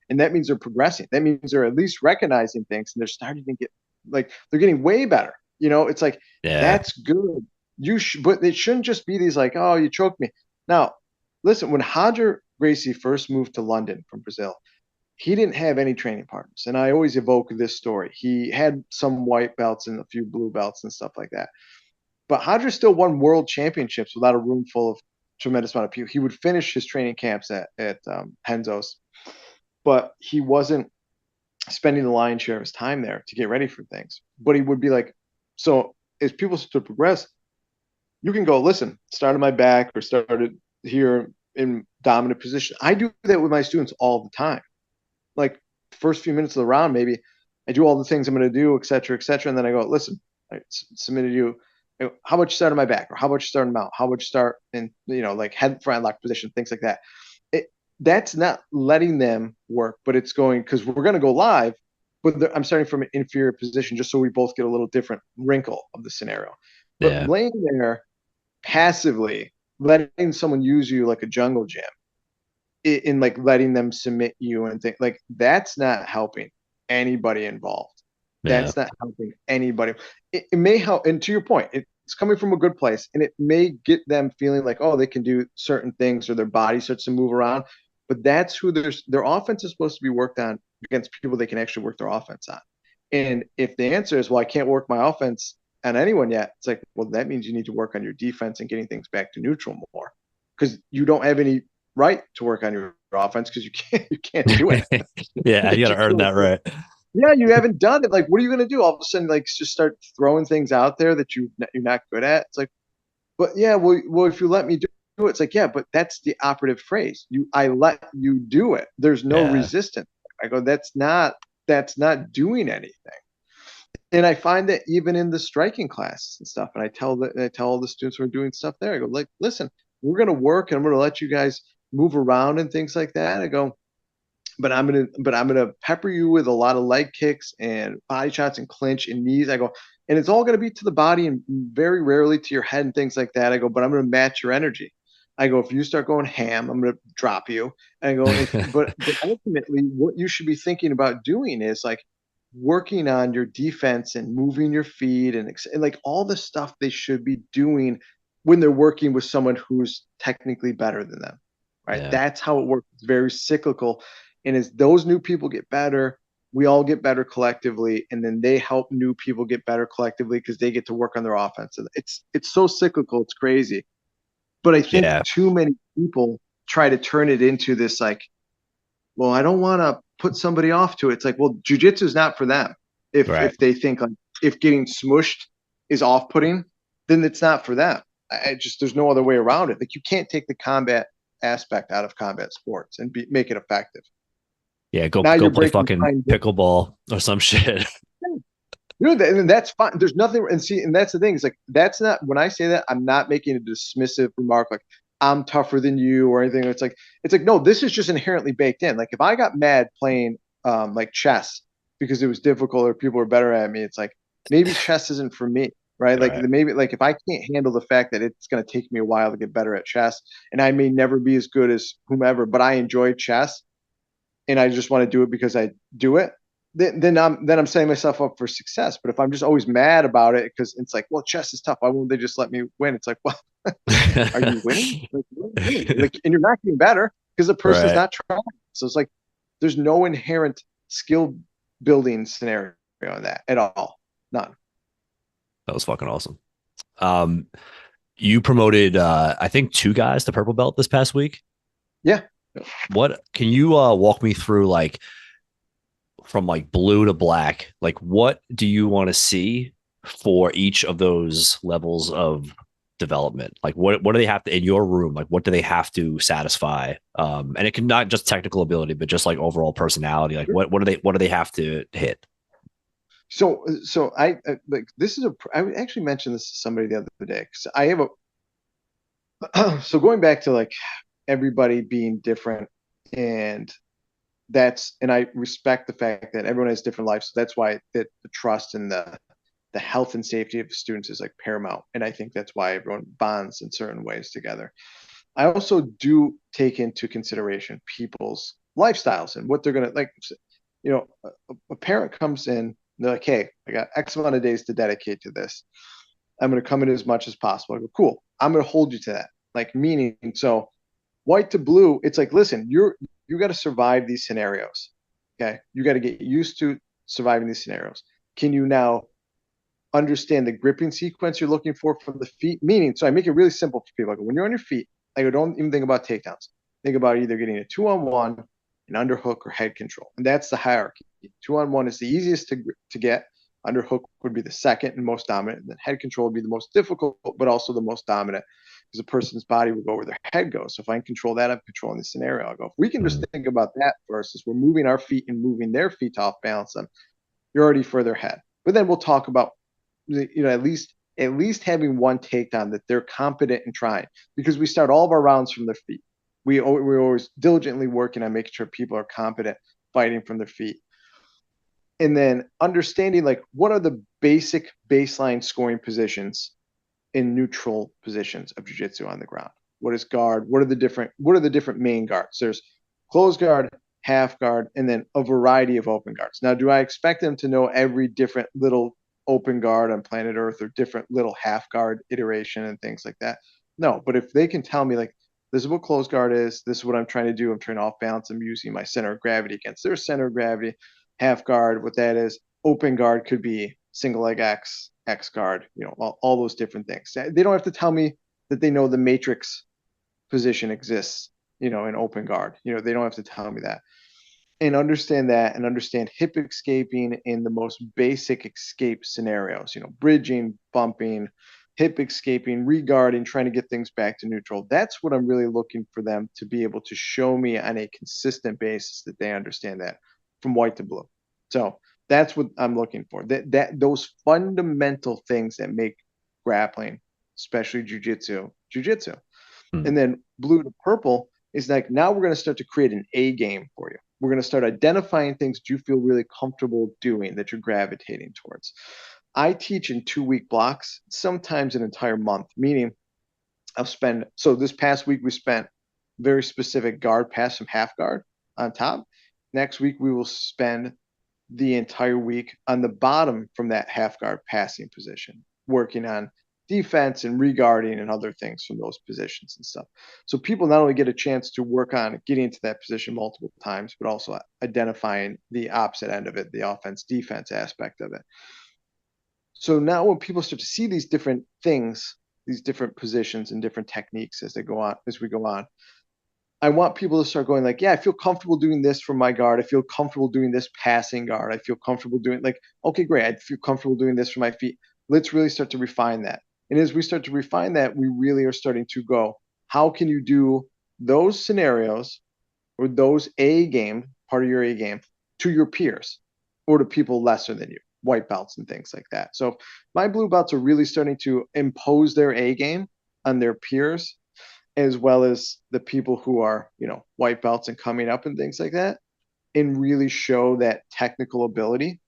Speaker 2: And that means they're progressing. That means they're at least recognizing things and they're starting to get like they're getting way better. It's like
Speaker 1: yeah,
Speaker 2: that's good. But it shouldn't just be these like, oh, you choked me. Now, listen, when Roger Gracie first moved to London from Brazil, he didn't have any training partners. And I always evoke this story. He had some white belts and a few blue belts and stuff like that. But Hodger still won world championships without a room full of tremendous amount of people. He would finish his training camps at Henzo's, but he wasn't spending the lion's share of his time there to get ready for things. But he would be like, so as people start to progress, you can go, listen, start on my back or started here in dominant position. I do that with my students all the time. Like first few minutes of the round, maybe I do all the things I'm going to do, et cetera, et cetera. And then I go, listen, I submitted you. How about you start on my back, or how about you start on mount? How about you start in, like head front lock position, things like that. It, that's not letting them work, but it's going because we're going to go live. But I'm starting from an inferior position just so we both get a little different wrinkle of the scenario. But
Speaker 1: yeah,
Speaker 2: laying there passively, letting someone use you like a jungle gym in like letting them submit you and think like that's not helping anybody involved.
Speaker 1: yeah,
Speaker 2: That's not helping anybody. It may help, and to your point, it's coming from a good place, and it may get them feeling like, oh, they can do certain things or their body starts to move around. But that's who their offense is supposed to be worked on against people they can actually work their offense on. And if the answer is, well, I can't work my offense on anyone yet, it's like, well, that means you need to work on your defense and getting things back to neutral more because you don't have any right to work on your offense because you can't do it.
Speaker 1: yeah. You got to earn that right.
Speaker 2: Yeah, you haven't done it. Like, what are you going to do? All of a sudden, like, just start throwing things out there that you're not good at. It's like, but yeah, well, if you let me do it, it's like, yeah, but that's the operative phrase. I let you do it. There's no
Speaker 1: Yeah,
Speaker 2: resistance. I go, that's not doing anything. And I find that even in the striking class and stuff, and I tell all the students who are doing stuff there, I go like, listen, we're gonna work and I'm gonna let you guys move around and things like that. I go, but I'm gonna pepper you with a lot of leg kicks and body shots and clinch and knees. I go, and it's all gonna be to the body and very rarely to your head and things like that. I go, but I'm gonna match your energy. I go, if you start going ham, I'm gonna drop you. And I go, but ultimately, what you should be thinking about doing is like working on your defense and moving your feet and like all the stuff they should be doing when they're working with someone who's technically better than them. Right?
Speaker 1: Yeah.
Speaker 2: That's how it works. It's very cyclical. And as those new people get better, we all get better collectively, and then they help new people get better collectively because they get to work on their offense. And it's so cyclical, it's crazy. But I think
Speaker 1: Yeah.
Speaker 2: too many people try to turn it into this like, well, I don't want to put somebody off to it. It's like, well, jujitsu is not for them.
Speaker 1: Right.
Speaker 2: If they think like if getting smushed is off putting, then it's not for them. I just there's no other way around it. Like you can't take the combat aspect out of combat sports and make it effective.
Speaker 1: Yeah. Go
Speaker 2: Now
Speaker 1: go
Speaker 2: you're
Speaker 1: play
Speaker 2: breaking
Speaker 1: fucking
Speaker 2: fine.
Speaker 1: pickleball or some shit.
Speaker 2: And that's fine. There's nothing, and see, and that's the thing. It's like that's not when I say that, I'm not making a dismissive remark like I'm tougher than you or anything. It's like no, this is just inherently baked in. Like if I got mad playing like chess because it was difficult or people were better at me, it's like maybe chess isn't for me, right? Like
Speaker 1: Right.
Speaker 2: maybe like if I can't handle the fact that it's going to take me a while to get better at chess, and I may never be as good as whomever, but I enjoy chess and I just want to do it because I do it, then I'm setting myself up for success. But if I'm just always mad about it because it's like, well, chess is tough. Why won't they just let me win? It's like, well, are you winning? Like, what are you doing? Like, and you're not getting better because the person's
Speaker 1: Right.
Speaker 2: not trying. So it's like there's no inherent skill building scenario in that at all. None.
Speaker 1: That was fucking awesome. Um, you promoted I think two guys to purple belt this past week.
Speaker 2: Yeah.
Speaker 1: What can you walk me through like from like blue to black? Like what do you want to see for each of those levels of development? Like what do they have to in your room? Like what do they have to satisfy? And it can not just technical ability, but just like overall personality. Like what do they have to hit?
Speaker 2: So I like this is a I actually mentioned this to somebody the other day because I have a so going back to like everybody being different and and I respect the fact that everyone has different lives. So that's why the trust and the health and safety of students is like paramount. And I think that's why everyone bonds in certain ways together. I also do take into consideration people's lifestyles and what they're gonna like. You know, a parent comes in, they're like, "Hey, I got X amount of days to dedicate to this. I'm gonna come in as much as possible." I go, "Cool. I'm gonna hold you to that." Like meaning, so white to blue, it's like, listen, you got to survive these scenarios. Okay, you got to get used to surviving these scenarios. Can you now understand the gripping sequence you're looking for from the feet? Meaning, so I make it really simple for people. Like when you're on your feet, I go, don't even think about takedowns. Think about either getting a 2-on-1, an underhook, or head control, and that's the hierarchy. 2-on-1 is the easiest to get. Underhook would be the second and most dominant, and then head control would be the most difficult, but also the most dominant because a person's body will go where their head goes. So if I can control that, I'm controlling the scenario. I go, if we can just
Speaker 1: Mm,
Speaker 2: think about that versus we're moving our feet and moving their feet to off balance them, you're already further ahead. But then we'll talk about, at least having one takedown that they're competent in trying because we start all of our rounds from their feet. We're always diligently working on making sure people are competent fighting from their feet. And then understanding like what are the basic baseline scoring positions in neutral positions of jiu-jitsu on the ground. What is guard? What are the different main guards? There's closed guard, half guard, and then a variety of open guards. Now, do I expect them to know every different little open guard on planet Earth or different little half guard iteration and things like that? No, but if they can tell me like this is what closed guard is, this is what I'm trying to do. I'm trying to off balance. I'm using my center of gravity against their center of gravity. Half guard, what that is. Open guard could be single leg X guard, all those different things. They don't have to tell me that they know the matrix position exists, in open guard. They don't have to tell me that. And understand that and understand hip escaping in the most basic escape scenarios, bridging, bumping, hip escaping, regarding, trying to get things back to neutral. That's what I'm really looking for them to be able to show me on a consistent basis that they understand that from white to blue. So That's what I'm looking for. That those fundamental things that make grappling, especially jujitsu.
Speaker 1: Mm.
Speaker 2: And then blue to purple is like, now we're going to start to create an A game for you. We're going to start identifying things that you feel really comfortable doing, that you're gravitating towards. I teach in 2 week blocks, sometimes an entire month, meaning so this past week we spent very specific guard pass, some half guard on top. Next week we will spend the entire week on the bottom from that half guard passing position, working on defense and regarding and other things from those positions and stuff. So people not only get a chance to work on getting into that position multiple times, but also identifying the opposite end of it, the offense defense aspect of it. So now when people start to see these different things, these different positions and different techniques as we go on, I want people to start going like, yeah, I feel comfortable doing this from my guard. I feel comfortable doing this passing guard. I feel comfortable doing like, okay, great. I feel comfortable doing this from my feet. Let's really start to refine that. And as we start to refine that, we really are starting to go, how can you do those scenarios or those A game, part of your A game, to your peers or to people lesser than you, white belts and things like that. So my blue belts are really starting to impose their A game on their peers, as well as the people who are, white belts and coming up and things like that, and really show that technical ability.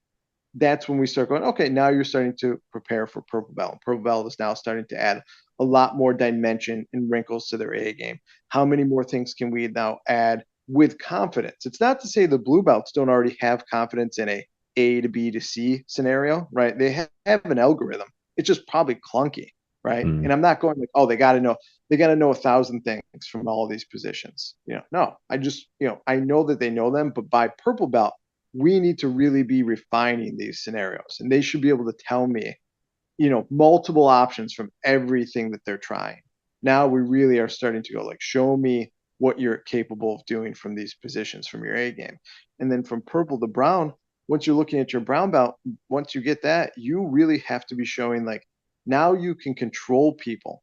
Speaker 2: That's when we start going, okay, now you're starting to prepare for purple belt. Purple belt is now starting to add a lot more dimension and wrinkles to their A game. How many more things can we now add with confidence? It's not to say the blue belts don't already have confidence in A to B to C scenario, right? They have an algorithm. It's just probably clunky, right?
Speaker 1: Mm.
Speaker 2: And I'm not going like, oh, they got to know 1,000 things from all these positions. No, I just, I know that they know them, but by purple belt, we need to really be refining these scenarios, and they should be able to tell me, multiple options from everything that they're trying. Now we really are starting to go like, show me what you're capable of doing from these positions from your A game. And then from purple to brown, once you're looking at your brown belt, once you get that, you really have to be showing like, now you can control people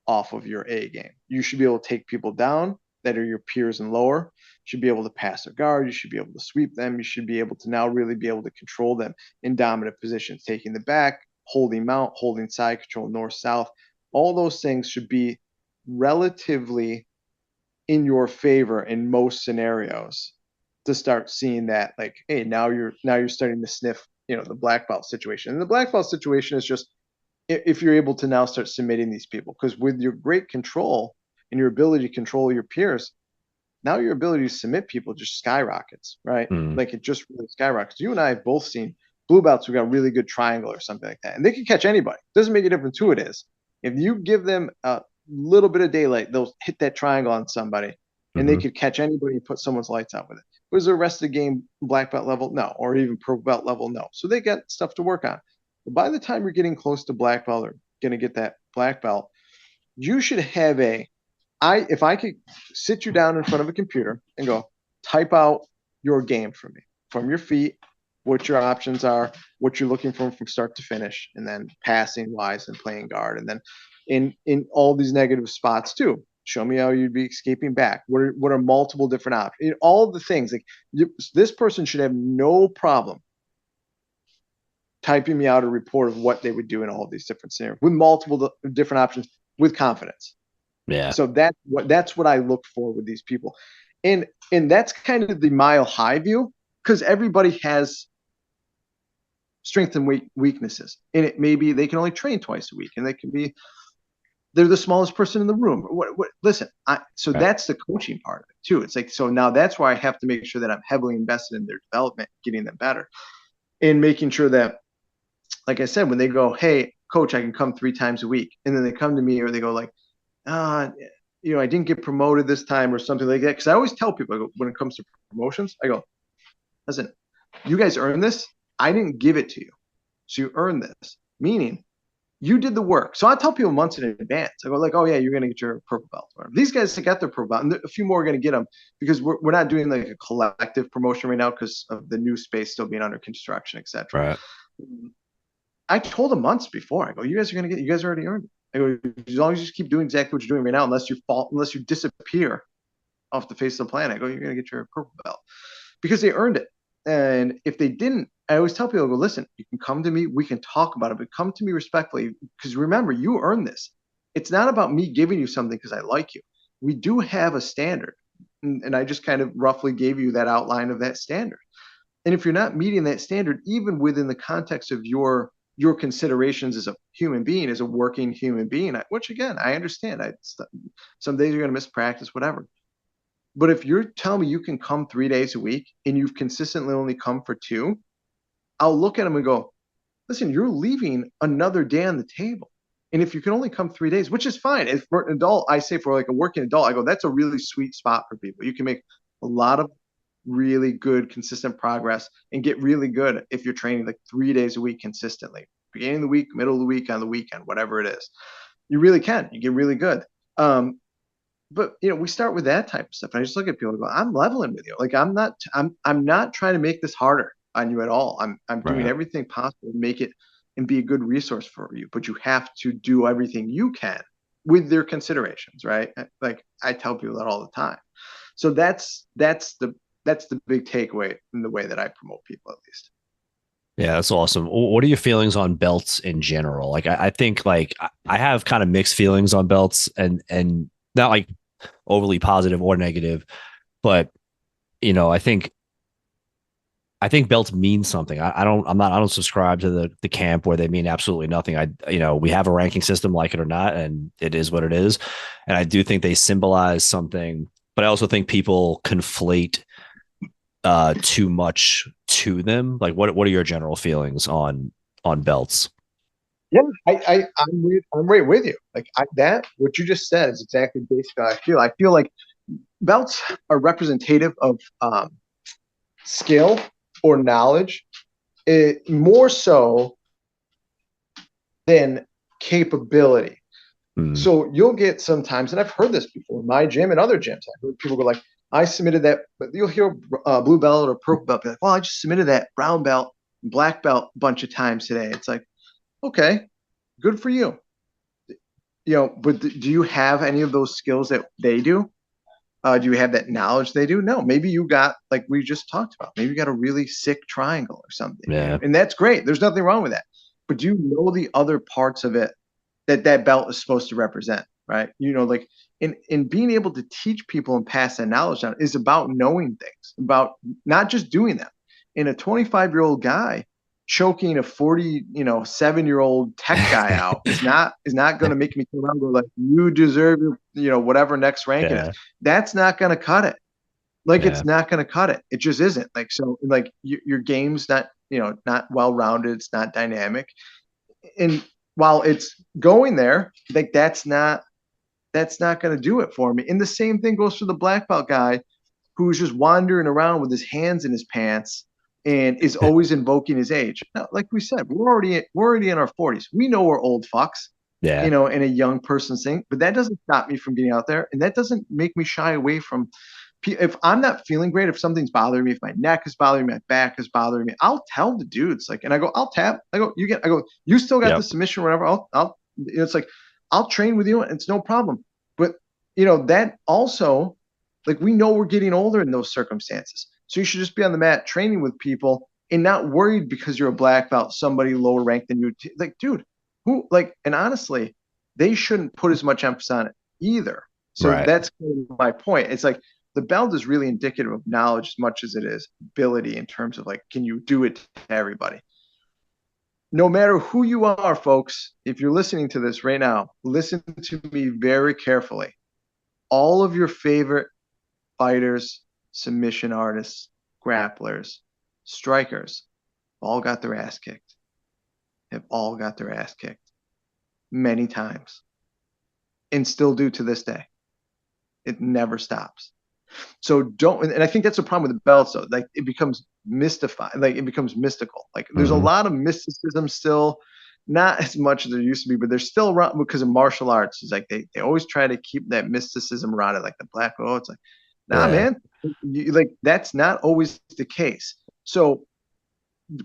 Speaker 2: off of your A game. You should be able to take people down that are your peers and lower. You should be able to pass a guard. You should be able to sweep them. You should be able to now really be able to control them in dominant positions, taking the back, holding mount, holding side control, north, south. All those things should be relatively in your favor in most scenarios to start seeing that like, hey, now you're starting to sniff, the black belt situation. And the black belt situation is just if you're able to now start submitting these people, because with your great control and your ability to control your peers, now your ability to submit people just skyrockets, right?
Speaker 1: Mm.
Speaker 2: Like it just really skyrockets. You and I have both seen blue belts who got really good triangle or something like that, and they can catch anybody. Doesn't make a difference who it is. If you give them a little bit of daylight, they'll hit that triangle on somebody, and they
Speaker 1: Mm-hmm.
Speaker 2: could catch anybody and put someone's lights out with it. Was the rest of the game black belt level? No, or even purple belt level? No. So they got stuff to work on. But by the time you're getting close to black belt or going to get that black belt, you should have if I could sit you down in front of a computer and go, type out your game for me from your feet, what your options are, what you're looking for from start to finish, and then passing wise and playing guard. And then in all these negative spots too. Show me how you'd be escaping back. What are multiple different options? All of the things like this person should have no problem typing me out a report of what they would do in all of these different scenarios with multiple different options with confidence.
Speaker 1: Yeah.
Speaker 2: So that's what I look for with these people, and that's kind of the mile high view, because everybody has strengths and weaknesses, and it maybe they can only train twice a week, and they're the smallest person in the room. Listen, so
Speaker 1: Right.
Speaker 2: that's the coaching part of it too. It's like, so now that's why I have to make sure that I'm heavily invested in their development, getting them better, and making sure that, like I said, when they go, hey, coach, I can come 3 times a week, and then they come to me or they go like, uh, I didn't get promoted this time or something like that. Because I always tell people, I go, when it comes to promotions, I go, listen, you guys earned this. I didn't give it to you. So you earned this, meaning you did the work. So I tell people months in advance. I go like, oh yeah, you're going to get your purple belt. These guys got their purple belt, and a few more are going to get them, because we're not doing like a collective promotion right now because of the new space still being under construction, etc.
Speaker 1: Right.
Speaker 2: I told them months before. I go, you guys already earned it. I go, as long as you just keep doing exactly what you're doing right now, unless you disappear off the face of the planet, I go, you're going to get your purple belt, because they earned it. And if they didn't, I always tell people, I go, listen, you can come to me, we can talk about it, but come to me respectfully because remember, you earned this. It's not about me giving you something because I like you. We do have a standard. And I just kind of roughly gave you that outline of that standard. And if you're not meeting that standard, even within the context of your considerations as a human being, as a working human being, which again, I understand. Some days you're going to miss practice, whatever. But if you're telling me you can come 3 days a week and you've consistently only come for two, I'll look at them and go, listen, you're leaving another day on the table. And if you can only come 3 days, which is fine. If for an adult, I say for like a working adult, I go, that's a really sweet spot for people. You can make a lot of really good, consistent progress and get really good if you're training like 3 days a week consistently. Beginning of the week, middle of the week, on the weekend, whatever it is. You really can. You get really good. But we start with that type of stuff. And I just look at people and go, I'm leveling with you. Like I'm not trying to make this harder on you at all. I'm doing
Speaker 1: Right.
Speaker 2: everything possible to make it and be a good resource for you. But you have to do everything you can with their considerations, right? Like I tell people that all the time. So that's the big takeaway in the way that I promote people at least.
Speaker 1: Yeah, that's awesome. What are your feelings on belts in general? Like, I think like I have kind of mixed feelings on belts, and not like overly positive or negative, but I think belts mean something. I don't subscribe to the camp where they mean absolutely nothing. We have a ranking system, like it or not, and it is what it is. And I do think they symbolize something, but I also think people conflate too much to them. Like, what are your general feelings on belts?
Speaker 2: Yeah, I'm right with you. Like that, what you just said is exactly basically how I feel. I feel like belts are representative of skill or knowledge, more so than capability.
Speaker 1: Mm,
Speaker 2: So you'll get sometimes, and I've heard this before in my gym and other gyms. I've heard people go like, "I submitted that," but you'll hear blue belt or purple belt be like, "Well, I just submitted that brown belt, black belt a bunch of times today." It's like, okay, good for you. But do you have any of those skills that they do? Do you have that knowledge they do? No, maybe you got like we just talked about. Maybe you got a really sick triangle or something,
Speaker 1: yeah,
Speaker 2: and that's great. There's nothing wrong with that. But do you know the other parts of it that belt is supposed to represent? Right? Like in being able to teach people and pass that knowledge down is about knowing things, about not just doing them. In a 25-year-old guy choking a 47-year-old tech guy out is not going to make me come around and go like you deserve your whatever next ranking is.
Speaker 1: yeah,
Speaker 2: That's not going to cut it. Like
Speaker 1: yeah,
Speaker 2: it's not going to cut it. It just isn't. Like so like your game's not well rounded. It's not dynamic. And while it's going there, like that's not going to do it for me. And the same thing goes for the black belt guy who's just wandering around with his hands in his pants and is always invoking his age. Now, like we said, we're already in our 40s. We know we're old fucks,
Speaker 1: yeah,
Speaker 2: in a young person's thing, but that doesn't stop me from getting out there, and that doesn't make me shy away from. If I'm not feeling great, if something's bothering me, if my neck is bothering me, my back is bothering me, I'll tell the dudes like, and I go, I'll tap. I go, you still got the
Speaker 1: yep,
Speaker 2: submission, or whatever. It's like, I'll train with you, and it's no problem. But that also, like, we know we're getting older in those circumstances, so you should just be on the mat training with people and not worried because you're a black belt, somebody lower ranked than you. Like, dude, who like, and honestly, they shouldn't put as much emphasis on it either. So
Speaker 1: right,
Speaker 2: that's kind of my point. It's like the belt is really indicative of knowledge as much as it is ability in terms of like, can you do it to everybody? No matter who you are, folks, if you're listening to this right now, listen to me very carefully. All of your favorite fighters, submission artists, grapplers, strikers all got their ass kicked, have all got their ass kicked many times and still do to this day. It never stops. So don't, and I think that's the problem with the belts though. Like it becomes mystified, like it becomes mystical. Like there's a
Speaker 1: hmm
Speaker 2: lot of mysticism still, not as much as there used to be, but there's still around because of martial arts. It's like they always try to keep that mysticism around it, like the black belt. It's like, nah,
Speaker 1: yeah,
Speaker 2: man, like that's not always the case. So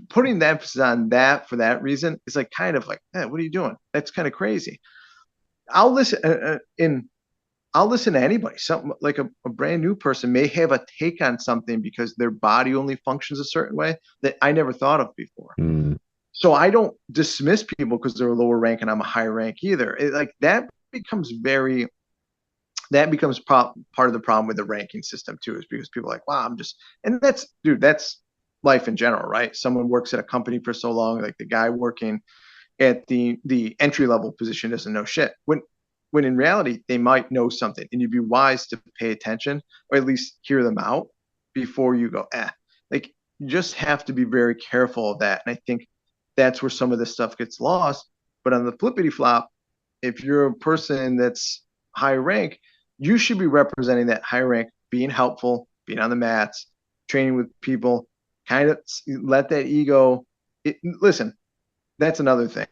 Speaker 2: putting the emphasis on that for that reason is like kind of like, what are you doing? That's kind of crazy. I'll listen in. I'll listen to anybody. Something like a brand new person may have a take on something because their body only functions a certain way that I never thought of before.
Speaker 1: Mm.
Speaker 2: So I don't dismiss people because they're a lower rank and I'm a higher rank either. Like becomes very that becomes part of the problem with the ranking system too, is because people are like, wow, I'm just, and that's, dude, that's life in general, right? Someone works at a company for so long, like the guy working at the entry level position doesn't know shit. When in reality they might know something, and you'd be wise to pay attention or at least hear them out before you go, like you just have to be very careful of that. And I think that's where some of this stuff gets lost. But on the flippity flop, if you're a person that's high rank, you should be representing that high rank, being helpful, being on the mats, training with people, kind of let that ego. Listen, that's another thing.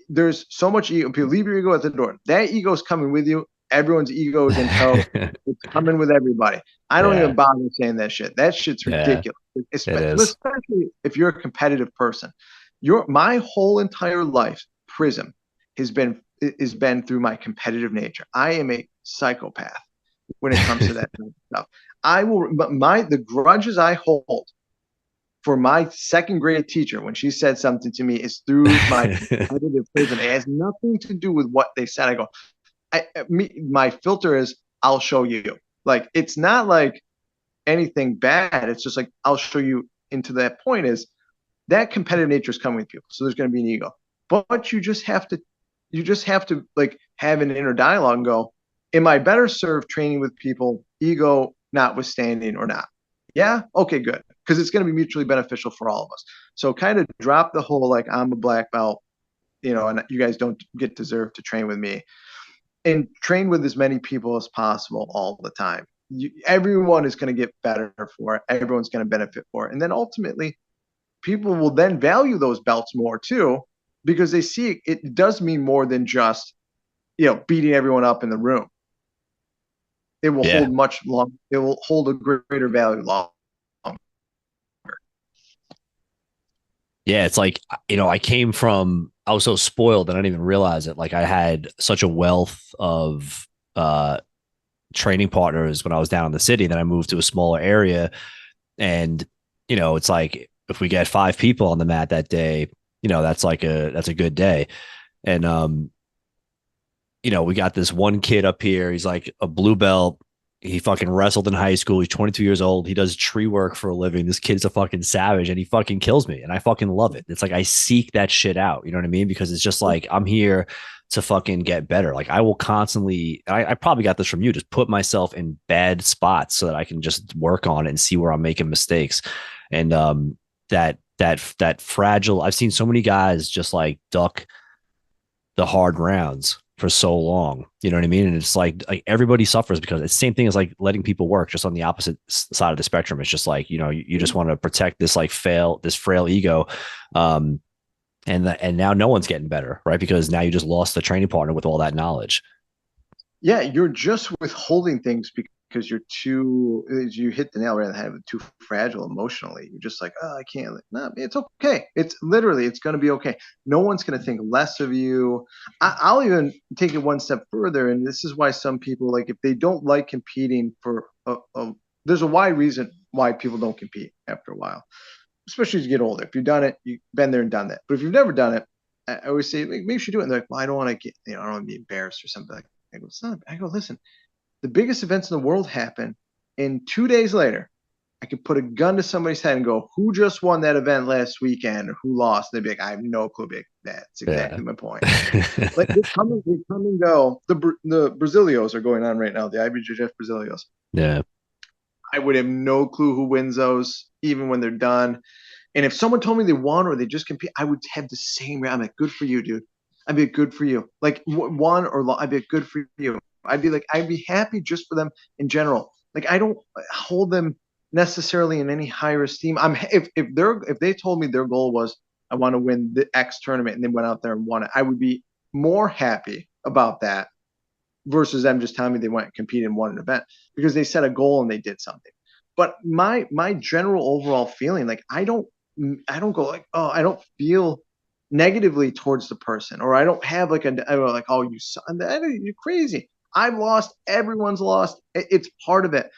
Speaker 2: There's so much ego. People leave your ego at the door. That ego's coming with you. Everyone's ego is in tow. It's coming with everybody. I don't
Speaker 1: Yeah,
Speaker 2: even bother saying that shit. That shit's
Speaker 1: yeah,
Speaker 2: ridiculous.
Speaker 1: it is.
Speaker 2: Especially if you're a competitive person. My whole entire life prism has been through my competitive nature. I am a psychopath when it comes to that kind of stuff. I will, but the grudges I hold for my second grade teacher when she said something to me is through my competitive prism. It has nothing to do with what they said. I go, my filter is, I'll show you. Like, it's not like anything bad. It's just like, I'll show you. Into that point is that competitive nature is coming with people. So there's going to be an ego, but you just have to like have an inner dialogue and go, am I better served training with people, ego notwithstanding or not? Yeah. Okay, good. Because it's going to be mutually beneficial for all of us. So kind of drop the whole, like, I'm a black belt, and you guys don't get deserve to train with me, and train with as many people as possible all the time. Everyone is going to get better for it. Everyone's going to benefit for it. And then ultimately, people will then value those belts more too, because they see it does mean more than just, beating everyone up in the room. It will
Speaker 1: Yeah,
Speaker 2: hold much long. It will hold a greater value long.
Speaker 1: yeah. It's like, I was so spoiled that I didn't even realize it. Like I had such a wealth of uh training partners when I was down in the city. Then I moved to a smaller area, and it's like if we get 5 people on the mat that day, that's a good day. And we got this one kid up here. He's like a blue belt. He fucking wrestled in high school. He's 22 years old. He does tree work for a living. This kid's a fucking savage, and he fucking kills me. And I fucking love it. It's like I seek that shit out. You know what I mean? Because it's just like I'm here to fucking get better. Like I will constantly, I probably got this from you, just put myself in bad spots so that I can just work on it and see where I'm making mistakes. And that fragile, I've seen so many guys just like duck the hard rounds for so long. You know what I mean? And it's like everybody suffers because it's the same thing as like letting people work just on the opposite side of the spectrum. It's just like, you just want to protect this this frail ego. And now no one's getting better, right? Because now you just lost the training partner with all that knowledge.
Speaker 2: Yeah, you're just withholding things because you're too, as you hit the nail right on the head, too fragile emotionally. You're just like, oh, I can't. No, it's okay. It's going to be okay. No one's going to think less of you. I'll even take it one step further. And this is why some people, like, if they don't like competing there's a wide reason why people don't compete after a while, especially as you get older. If you've done it, you've been there and done that. But if you've never done it, I always say, like, maybe you should do it. And they're like, well, I don't want to get, I don't want to be embarrassed or something like that. I go, it's not. I go, listen, the biggest events in the world happen, and 2 days later, I could put a gun to somebody's head and go, who just won that event last weekend or who lost? And they'd be like, I have no clue. That's
Speaker 1: Yeah.
Speaker 2: exactly my point. Like they come and go. The Brazilios are going on right now, the IBJJF Brazilios.
Speaker 1: Yeah.
Speaker 2: I would have no clue who wins those, even when they're done. And if someone told me they won or they just compete, I would have the same. I'm like, good for you, dude. I'd be good for you. Like won or lost, I'd be good for you. I'd be happy just for them in general. Like I don't hold them necessarily in any higher esteem. If they told me their goal was I want to win the X tournament and they went out there and won it, I would be more happy about that versus them just telling me they went and competed and won an event because they set a goal and they did something. But my general overall feeling, like I don't go like, oh, I don't feel negatively towards the person, or I don't have like oh, you're crazy. I've lost, everyone's lost. It's part of it.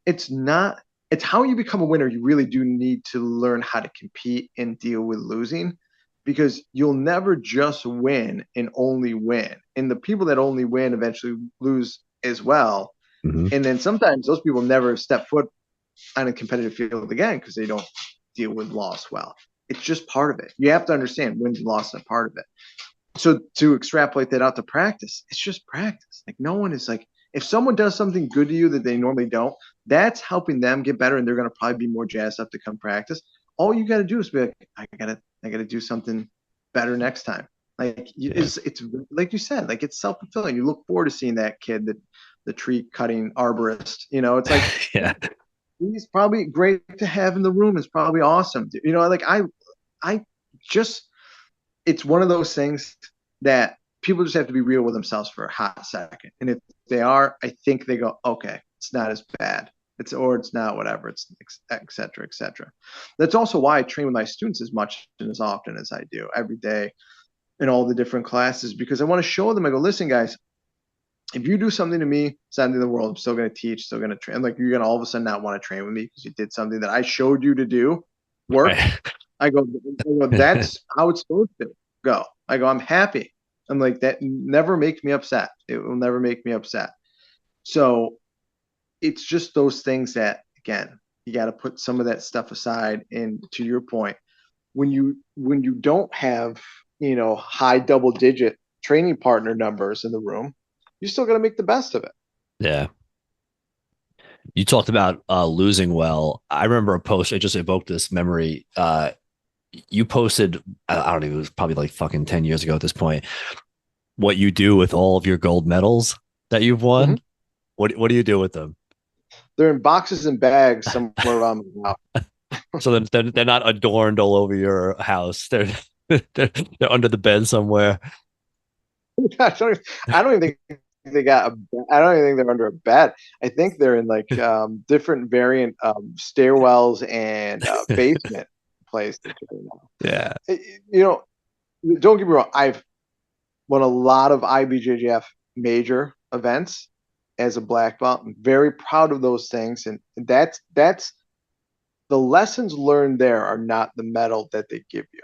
Speaker 2: It's not, it's how you become a winner. You really do need to learn how to compete and deal with losing, because you'll never just win and only win. And the people that only win eventually lose as well.
Speaker 1: Hmm.
Speaker 2: And then sometimes those people never step foot on a competitive field again because they don't deal with loss well. It's just part of it. You have to understand wins and losses are part of it. So to extrapolate that out to practice, it's just practice. Like no one is like, if someone does something good to you that they normally don't, that's helping them get better, and they're going to probably be more jazzed up to come practice. All you got to do is be like, I gotta do something better next time. Like
Speaker 1: Yeah.
Speaker 2: it's like you said, like it's self fulfilling. You look forward to seeing that kid, that the tree cutting arborist. It's like
Speaker 1: Yeah.
Speaker 2: he's probably great to have in the room. It's probably awesome. Like I just, it's one of those things that people just have to be real with themselves for a hot second. And if they are, I think they go, okay, it's not as bad. Or it's not whatever. It's et cetera, et cetera. That's also why I train with my students as much and as often as I do every day in all the different classes, because I want to show them, I go, listen, guys, if you do something to me, it's not the end of the world. I'm still going to teach, still going to train. Like you're going to all of a sudden not want to train with me because you did something that I showed you to do, worked.
Speaker 1: Right.
Speaker 2: I go, that's how it's supposed to go. I go, I'm happy. I'm like, that never makes me upset. It will never make me upset. So it's just those things that, again, you got to put some of that stuff aside. And to your point, when you don't have, high double digit training partner numbers in the room, you still got to make the best of it.
Speaker 1: Yeah. You talked about losing well. I remember a post. I just evoked this memory. You posted. I don't know. It was probably like fucking 10 years ago at this point. What you do with all of your gold medals that you've
Speaker 2: Mm-hmm.
Speaker 1: won? What do you do with them?
Speaker 2: They're in boxes and bags somewhere around the house.
Speaker 1: So then they're not adorned all over your house. They're under the bed somewhere.
Speaker 2: I don't even think they got a. I don't even think they're under a bed. I think they're in like different variant stairwells and basement places right now.
Speaker 1: Yeah.
Speaker 2: You know, don't get me wrong. I've won a lot of IBJJF major events as a black belt. I'm very proud of those things, and that's the lessons learned there are not the medal that they give you.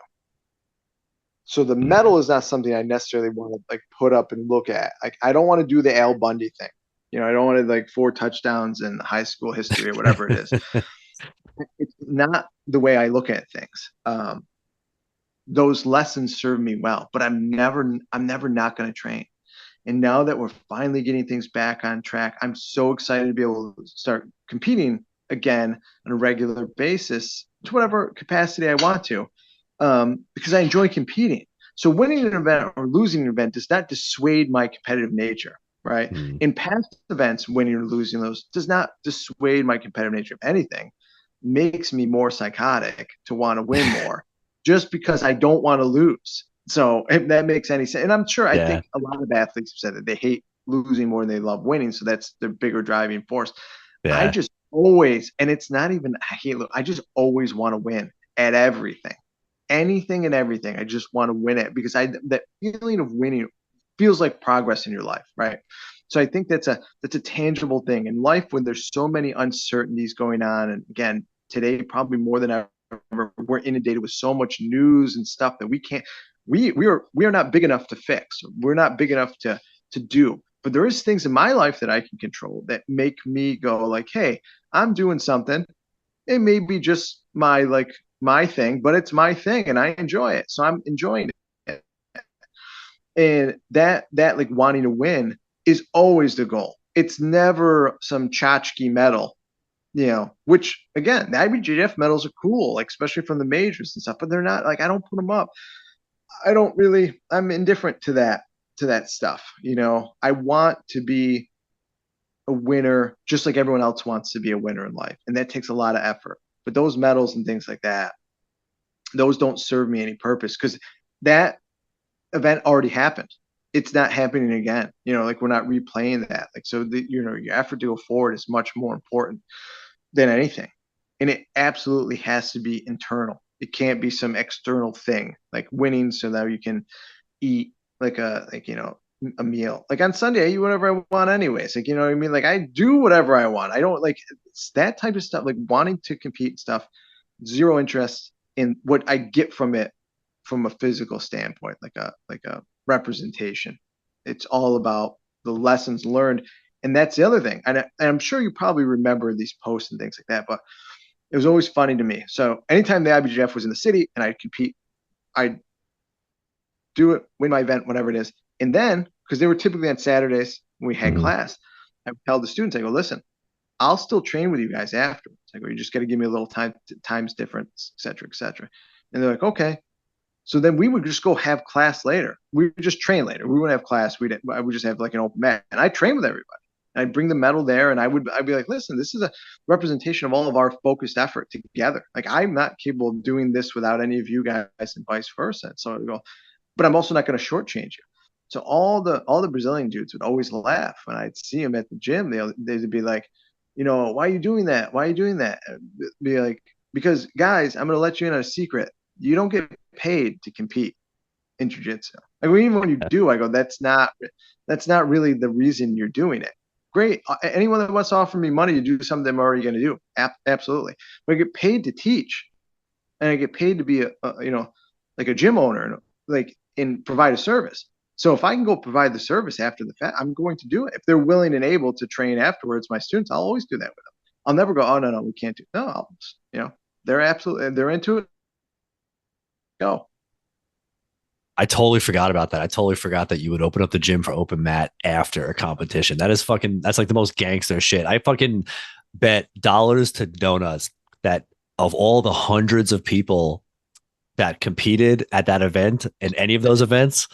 Speaker 2: So the
Speaker 1: Mm.
Speaker 2: medal is not something I necessarily want to like put up and look at. Like I don't want to do the Al Bundy thing. I don't want to like 4 touchdowns in high school history or whatever it is. It's not the way I look at things. Those lessons serve me well, but I'm never not going to train. And now that we're finally getting things back on track, I'm so excited to be able to start competing again on a regular basis to whatever capacity I want to, because I enjoy competing. So winning an event or losing an event does not dissuade my competitive nature, right?
Speaker 1: Mm.
Speaker 2: In past events, winning or losing those does not dissuade my competitive nature. If anything, makes me more psychotic to want to win more, just because I don't want to lose. So if that makes any sense, and I'm sure I
Speaker 1: Yeah.
Speaker 2: think a lot of athletes have said that they hate losing more than they love winning, so that's their bigger driving force. I
Speaker 1: Yeah.
Speaker 2: just always, and it's not even I hate. I just always want to win at everything, anything and everything. I just want to win it because that feeling of winning feels like progress in your life, right? So I think that's a tangible thing in life when there's so many uncertainties going on, and again, today probably more than ever, we're inundated with so much news and stuff that we can't. We are not big enough to fix. We're not big enough to do. But there is things in my life that I can control that make me go like, hey, I'm doing something. It may be just my thing, but it's my thing and I enjoy it. So I'm enjoying it. And that like wanting to win is always the goal. It's never some tchotchke medal, which again, the IBJJF medals are cool, like especially from the majors and stuff, but they're not like I don't put them up. I'm indifferent to that stuff. I want to be a winner just like everyone else wants to be a winner in life. And that takes a lot of effort. But those medals and things like that, those don't serve me any purpose because that event already happened. It's not happening again. Like we're not replaying that. Like so your effort to go forward is much more important than anything. And it absolutely has to be internal. It can't be some external thing like winning so that you can eat like a meal. Like on Sunday, I eat whatever I want anyways. Like, you know what I mean? Like I do whatever I want. I don't like it's that type of stuff, like wanting to compete and stuff, zero interest in what I get from it from a physical standpoint, like a representation. It's all about the lessons learned. And that's the other thing. And I'm sure you probably remember these posts and things like that, but it was always funny to me. So anytime the IBJF was in the city and I'd compete, I'd do it, win my event, whatever it is. And then, because they were typically on Saturdays when we had
Speaker 1: Mhm.
Speaker 2: class, I would tell the students, I go, listen, I'll still train with you guys afterwards. I go, you just got to give me a little times difference, et cetera, et cetera. And they're like, okay. So then we would just go have class later. We would just train later. We wouldn't have class. I would just have like an open mat, and I train with everybody. And I'd bring the medal there, and I'd be like, listen, this is a representation of all of our focused effort together. Like I'm not capable of doing this without any of you guys, and vice versa. And so I go, but I'm also not going to shortchange you. So all the Brazilian dudes would always laugh when I'd see them at the gym. They'd be like, you know, why are you doing that? Why are you doing that? Be like, because guys, I'm going to let you in on a secret. You don't get paid to compete in jiu-jitsu. Like even when you do, I go, that's not really the reason you're doing it. Great. Anyone that wants to offer me money to do something I'm already going to do, absolutely. But I get paid to teach, and I get paid to be like a gym owner, like and provide a service. So if I can go provide the service after the fact, I'm going to do it. If they're willing and able to train afterwards, my students, I'll always do that with them. I'll never go, oh no, we can't do. No, they're into it. Go.
Speaker 1: I totally forgot about that. I totally forgot that you would open up the gym for open mat after a competition. That's like the most gangster shit. I fucking bet dollars to donuts that of all the hundreds of people that competed at that event and any of those events,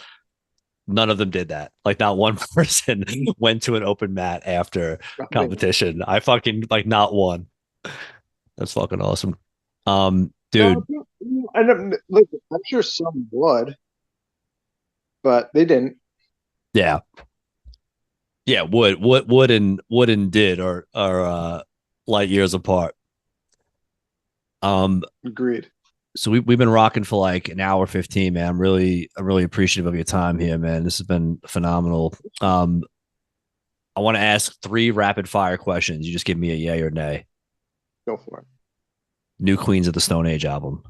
Speaker 1: none of them did that. Like not one person went to an open mat after
Speaker 2: Probably not.
Speaker 1: competition. I fucking like not one. That's fucking awesome.
Speaker 2: No,
Speaker 1: Dude,
Speaker 2: listen, I'm sure some would, but they didn't.
Speaker 1: yeah. Yeah, would and did are light years apart. Um,
Speaker 2: Agreed.
Speaker 1: so we've been rocking for like an hour 15, man. I'm really appreciative of your time here, man. This has been phenomenal. I want to ask three rapid fire questions. You just give me a yay or nay.
Speaker 2: Go for it.
Speaker 1: New Queens of the Stone Age album.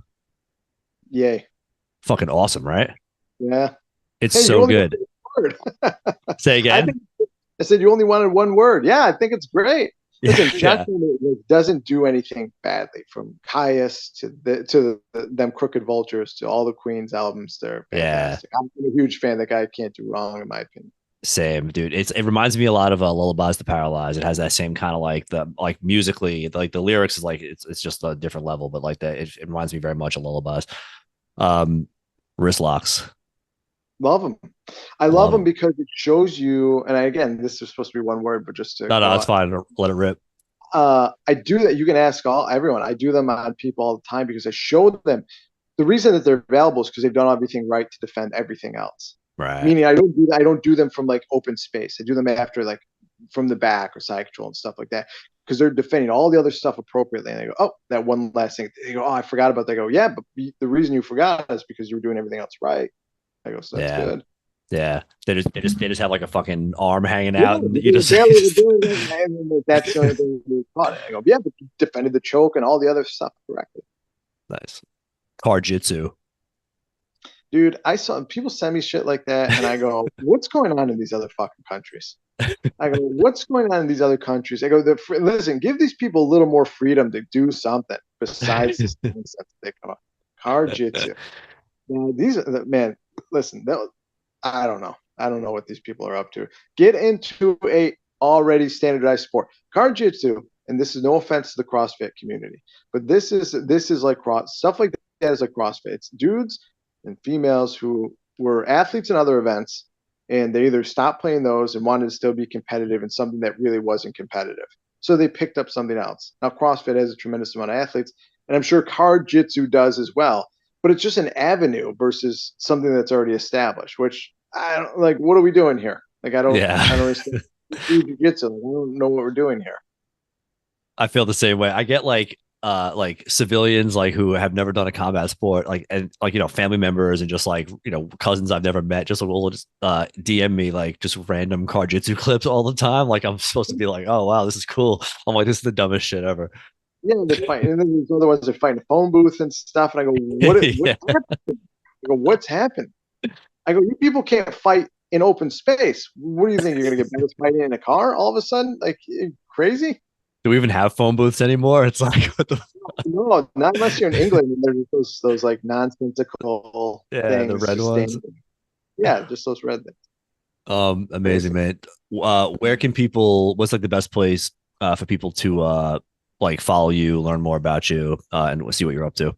Speaker 2: Yay.
Speaker 1: Fucking awesome, right?
Speaker 2: Yeah.
Speaker 1: It's
Speaker 2: Hey, you
Speaker 1: so
Speaker 2: only
Speaker 1: good.
Speaker 2: wanted one word.
Speaker 1: Say
Speaker 2: I
Speaker 1: again?
Speaker 2: think I said you only wanted one word. Yeah, I think it's great.
Speaker 1: Yeah,
Speaker 2: Listen, John
Speaker 1: yeah.
Speaker 2: Cena doesn't do anything badly. From Caius to them Crooked Vultures to all the Queens albums, they're
Speaker 1: Yeah.
Speaker 2: fantastic. I'm a huge fan. That guy can't do wrong, in my opinion.
Speaker 1: Same, dude. It reminds me a lot of Lullabies to Paralyze. It has that same kind of like the like musically, like the lyrics is like it's just a different level, but like that it reminds me very much of Lullabies. Um, Wrist locks,
Speaker 2: Love him. I love
Speaker 1: love
Speaker 2: him
Speaker 1: them.
Speaker 2: because it shows you. And again, this is supposed to be one word, but just to
Speaker 1: No,
Speaker 2: go
Speaker 1: it's
Speaker 2: on,
Speaker 1: fine. Let it rip.
Speaker 2: I do that. You can ask everyone. I do them on people all the time because I show them the reason that they're valuable is because they've done everything right to defend everything else.
Speaker 1: Right.
Speaker 2: Meaning, I don't do them from like open space. I do them after like from the back or side control and stuff like that because they're defending all the other stuff appropriately. And they go, oh, that one last thing. They go, oh, I forgot about that. I go, yeah, but the reason you forgot is because you were doing everything else right. I go, so that's
Speaker 1: Yeah.
Speaker 2: good.
Speaker 1: Yeah. They just have like a fucking arm hanging
Speaker 2: Yeah,
Speaker 1: out, and
Speaker 2: but
Speaker 1: you
Speaker 2: they were
Speaker 1: just
Speaker 2: barely doing it, and that's the only thing we caught it. I go, yeah, but you defended the choke and all the other stuff correctly.
Speaker 1: nice. Car jitsu.
Speaker 2: Dude, I saw people send me shit like that, and I go, what's going on in these other fucking countries? I go, what's going on in these other countries? I go, listen, give these people a little more freedom to do something besides this nonsense they come up. Car jitsu. Now, these are man, listen, I don't know. I don't know what these people are up to. Get into a already standardized sport. Car jitsu, and this is no offense to the CrossFit community, but this is like stuff like that is like CrossFit. It's dudes and females who were athletes in other events, and they either stopped playing those and wanted to still be competitive in something that really wasn't competitive. So they picked up something else. Now CrossFit has a tremendous amount of athletes, and I'm sure car jitsu does as well, but it's just an avenue versus something that's already established, which I don't like. What are we doing here? Like, I
Speaker 1: Yeah.
Speaker 2: don't understand. Jiu-jitsu. I don't know what we're doing here.
Speaker 1: I feel the same way. I get like like civilians like who have never done a combat sport, like and like family members and just like cousins I've never met, just will just DM me like just random jitsu clips all the time. Like I'm supposed to be like, oh wow, this is cool. I'm like, this is the dumbest shit ever.
Speaker 2: Yeah, they're fighting. And then there's other ones that fight in the phone booth and stuff. And I go, what
Speaker 1: Yeah.
Speaker 2: happened? I go, what's happened? I go, you people can't fight in open space. What do you think? You're gonna get better fighting in a car all of a sudden? Like crazy?
Speaker 1: Do we even have phone booths anymore? It's like what the
Speaker 2: No, not unless you're in England and there's those like nonsensical
Speaker 1: yeah, the
Speaker 2: things
Speaker 1: red
Speaker 2: just
Speaker 1: ones.
Speaker 2: standing. Yeah, just those red things.
Speaker 1: Amazing,
Speaker 2: Crazy.
Speaker 1: man. Where can people? What's like the best place for people to like follow you, learn more about you, and see what you're up to?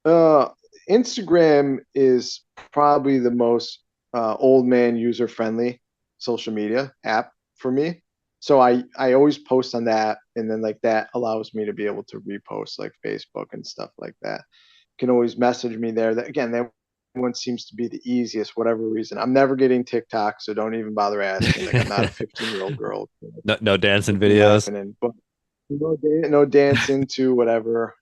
Speaker 2: Uh, Instagram is probably the most old man user friendly social media app for me. So I always post on that, and then like that allows me to be able to repost like Facebook and stuff like that. You can always message me there. That again, that one seems to be the easiest, whatever reason. I'm never getting TikTok, so don't even bother asking. Like I'm not a 15-year-old girl
Speaker 1: No dancing
Speaker 2: looking
Speaker 1: videos.
Speaker 2: happening, but no dancing to whatever,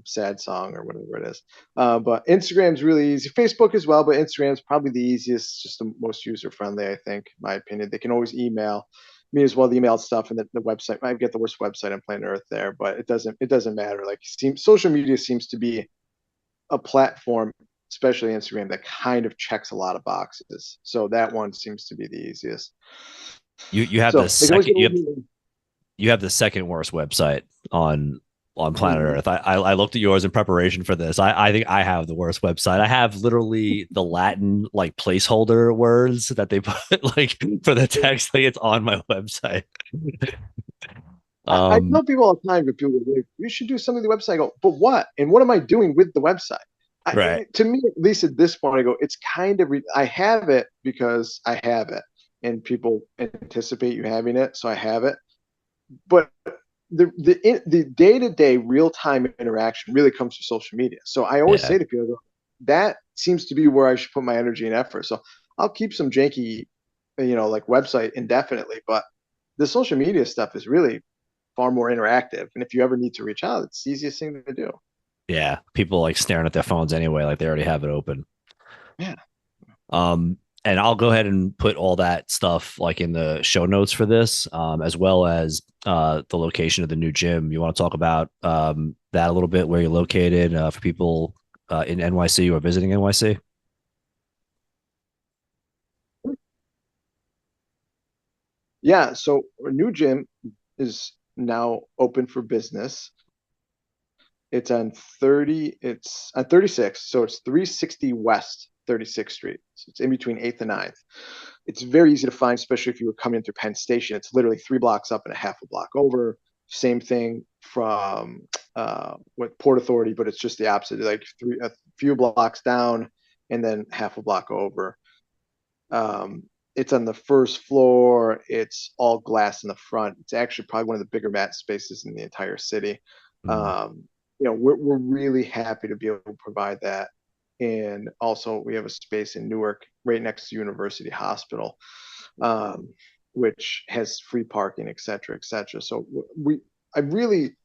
Speaker 2: sad song or whatever it is. But Instagram's really easy. Facebook as well, but Instagram's probably the easiest, just the most user friendly, I think, in my opinion. They can always email me as well, the email stuff, and the website. I get the worst website on planet Earth there, but it doesn't matter. Like social media seems to be a platform, especially Instagram, that kind of checks a lot of boxes. So that one seems to be the easiest.
Speaker 1: You have the
Speaker 2: So they can always
Speaker 1: second
Speaker 2: get a hold
Speaker 1: you have the second worst website on
Speaker 2: of
Speaker 1: planet
Speaker 2: me.
Speaker 1: Earth. I looked at yours in preparation for this. I think I have the worst website. I have literally the Latin like placeholder words that they put like for the text. Like it's on my website.
Speaker 2: I
Speaker 1: Um,
Speaker 2: tell people all the time, if people go, like, you should do something with the website. I go, but what? And what am I doing with the website?
Speaker 1: right.
Speaker 2: To me, at least at this point, I go, it's kind of, I have it because I have it and people anticipate you having it. So I have it. But the day-to-day real-time interaction really comes through social media. So I always
Speaker 1: Yeah.
Speaker 2: say to people, that seems to be where I should put my energy and effort. So I'll keep some janky, like website indefinitely, but the social media stuff is really far more interactive. And if you ever need to reach out, it's the easiest thing to do.
Speaker 1: Yeah. People like staring at their phones anyway, like they already have it open.
Speaker 2: Yeah.
Speaker 1: Um, and I'll go ahead and put all that stuff like in the show notes for this, as well as the location of the new gym. You want to talk about that a little bit, where you're located for people in NYC or visiting NYC?
Speaker 2: Yeah. So our new gym is now open for business. It's on 36, so it's 360 West 36th Street. So it's in between 8th and Ninth. It's very easy to find, especially if you were coming through Penn Station. It's literally 3 blocks up and a half a block over. Same thing from with Port Authority, but it's just the opposite. Like a few blocks down and then half a block over. Um, it's on the first floor. It's all glass in the front. It's actually probably one of the bigger mat spaces in the entire city.
Speaker 1: Mm.
Speaker 2: Um, we're really happy to be able to provide that. And also, we have a space in Newark, right next to University Hospital, um, which has free parking, et cetera, et cetera. So I really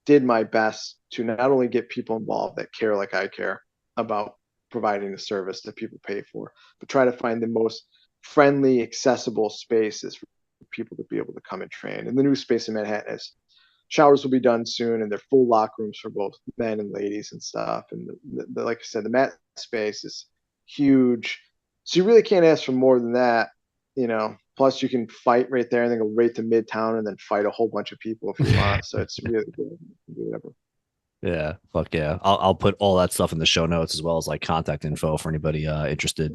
Speaker 2: did my best to not only get people involved that care like I care about providing the service that people pay for, but try to find the most friendly, accessible spaces for people to be able to come and train. And the new space in Manhattan is showers will be done soon, and they're full locker rooms for both men and ladies and stuff. And like I said, the mat space is huge, so you really can't ask for more than that. Plus, you can fight right there and then go right to Midtown and then fight a whole bunch of people if you want. So it's really good. Whatever.
Speaker 1: Yeah, fuck yeah. I'll put all that stuff in the show notes as well as like contact info for anybody interested.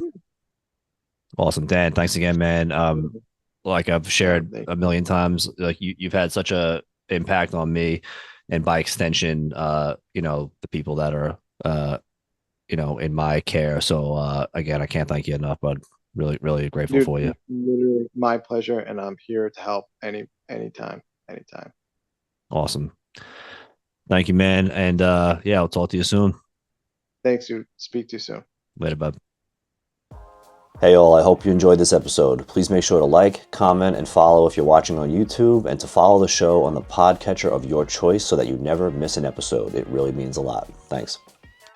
Speaker 1: Awesome, Dan. Thanks again, man. Like I've shared
Speaker 2: Thank
Speaker 1: a
Speaker 2: you.
Speaker 1: million times, like you've had such a impact on me, and by extension, the people that are, in my care. So again, I can't thank you enough, but really, really grateful
Speaker 2: Dude,
Speaker 1: for you.
Speaker 2: literally my pleasure, and I'm here to help anytime, anytime.
Speaker 1: Awesome. Thank you, man. And yeah, I'll talk to you soon.
Speaker 2: Thanks, dude. Speak to you soon.
Speaker 1: Later, bud. Hey all, I hope you enjoyed this episode. Please make sure to like, comment, and follow if you're watching on YouTube, and to follow the show on the podcatcher of your choice so that you never miss an episode. It really means a lot. Thanks.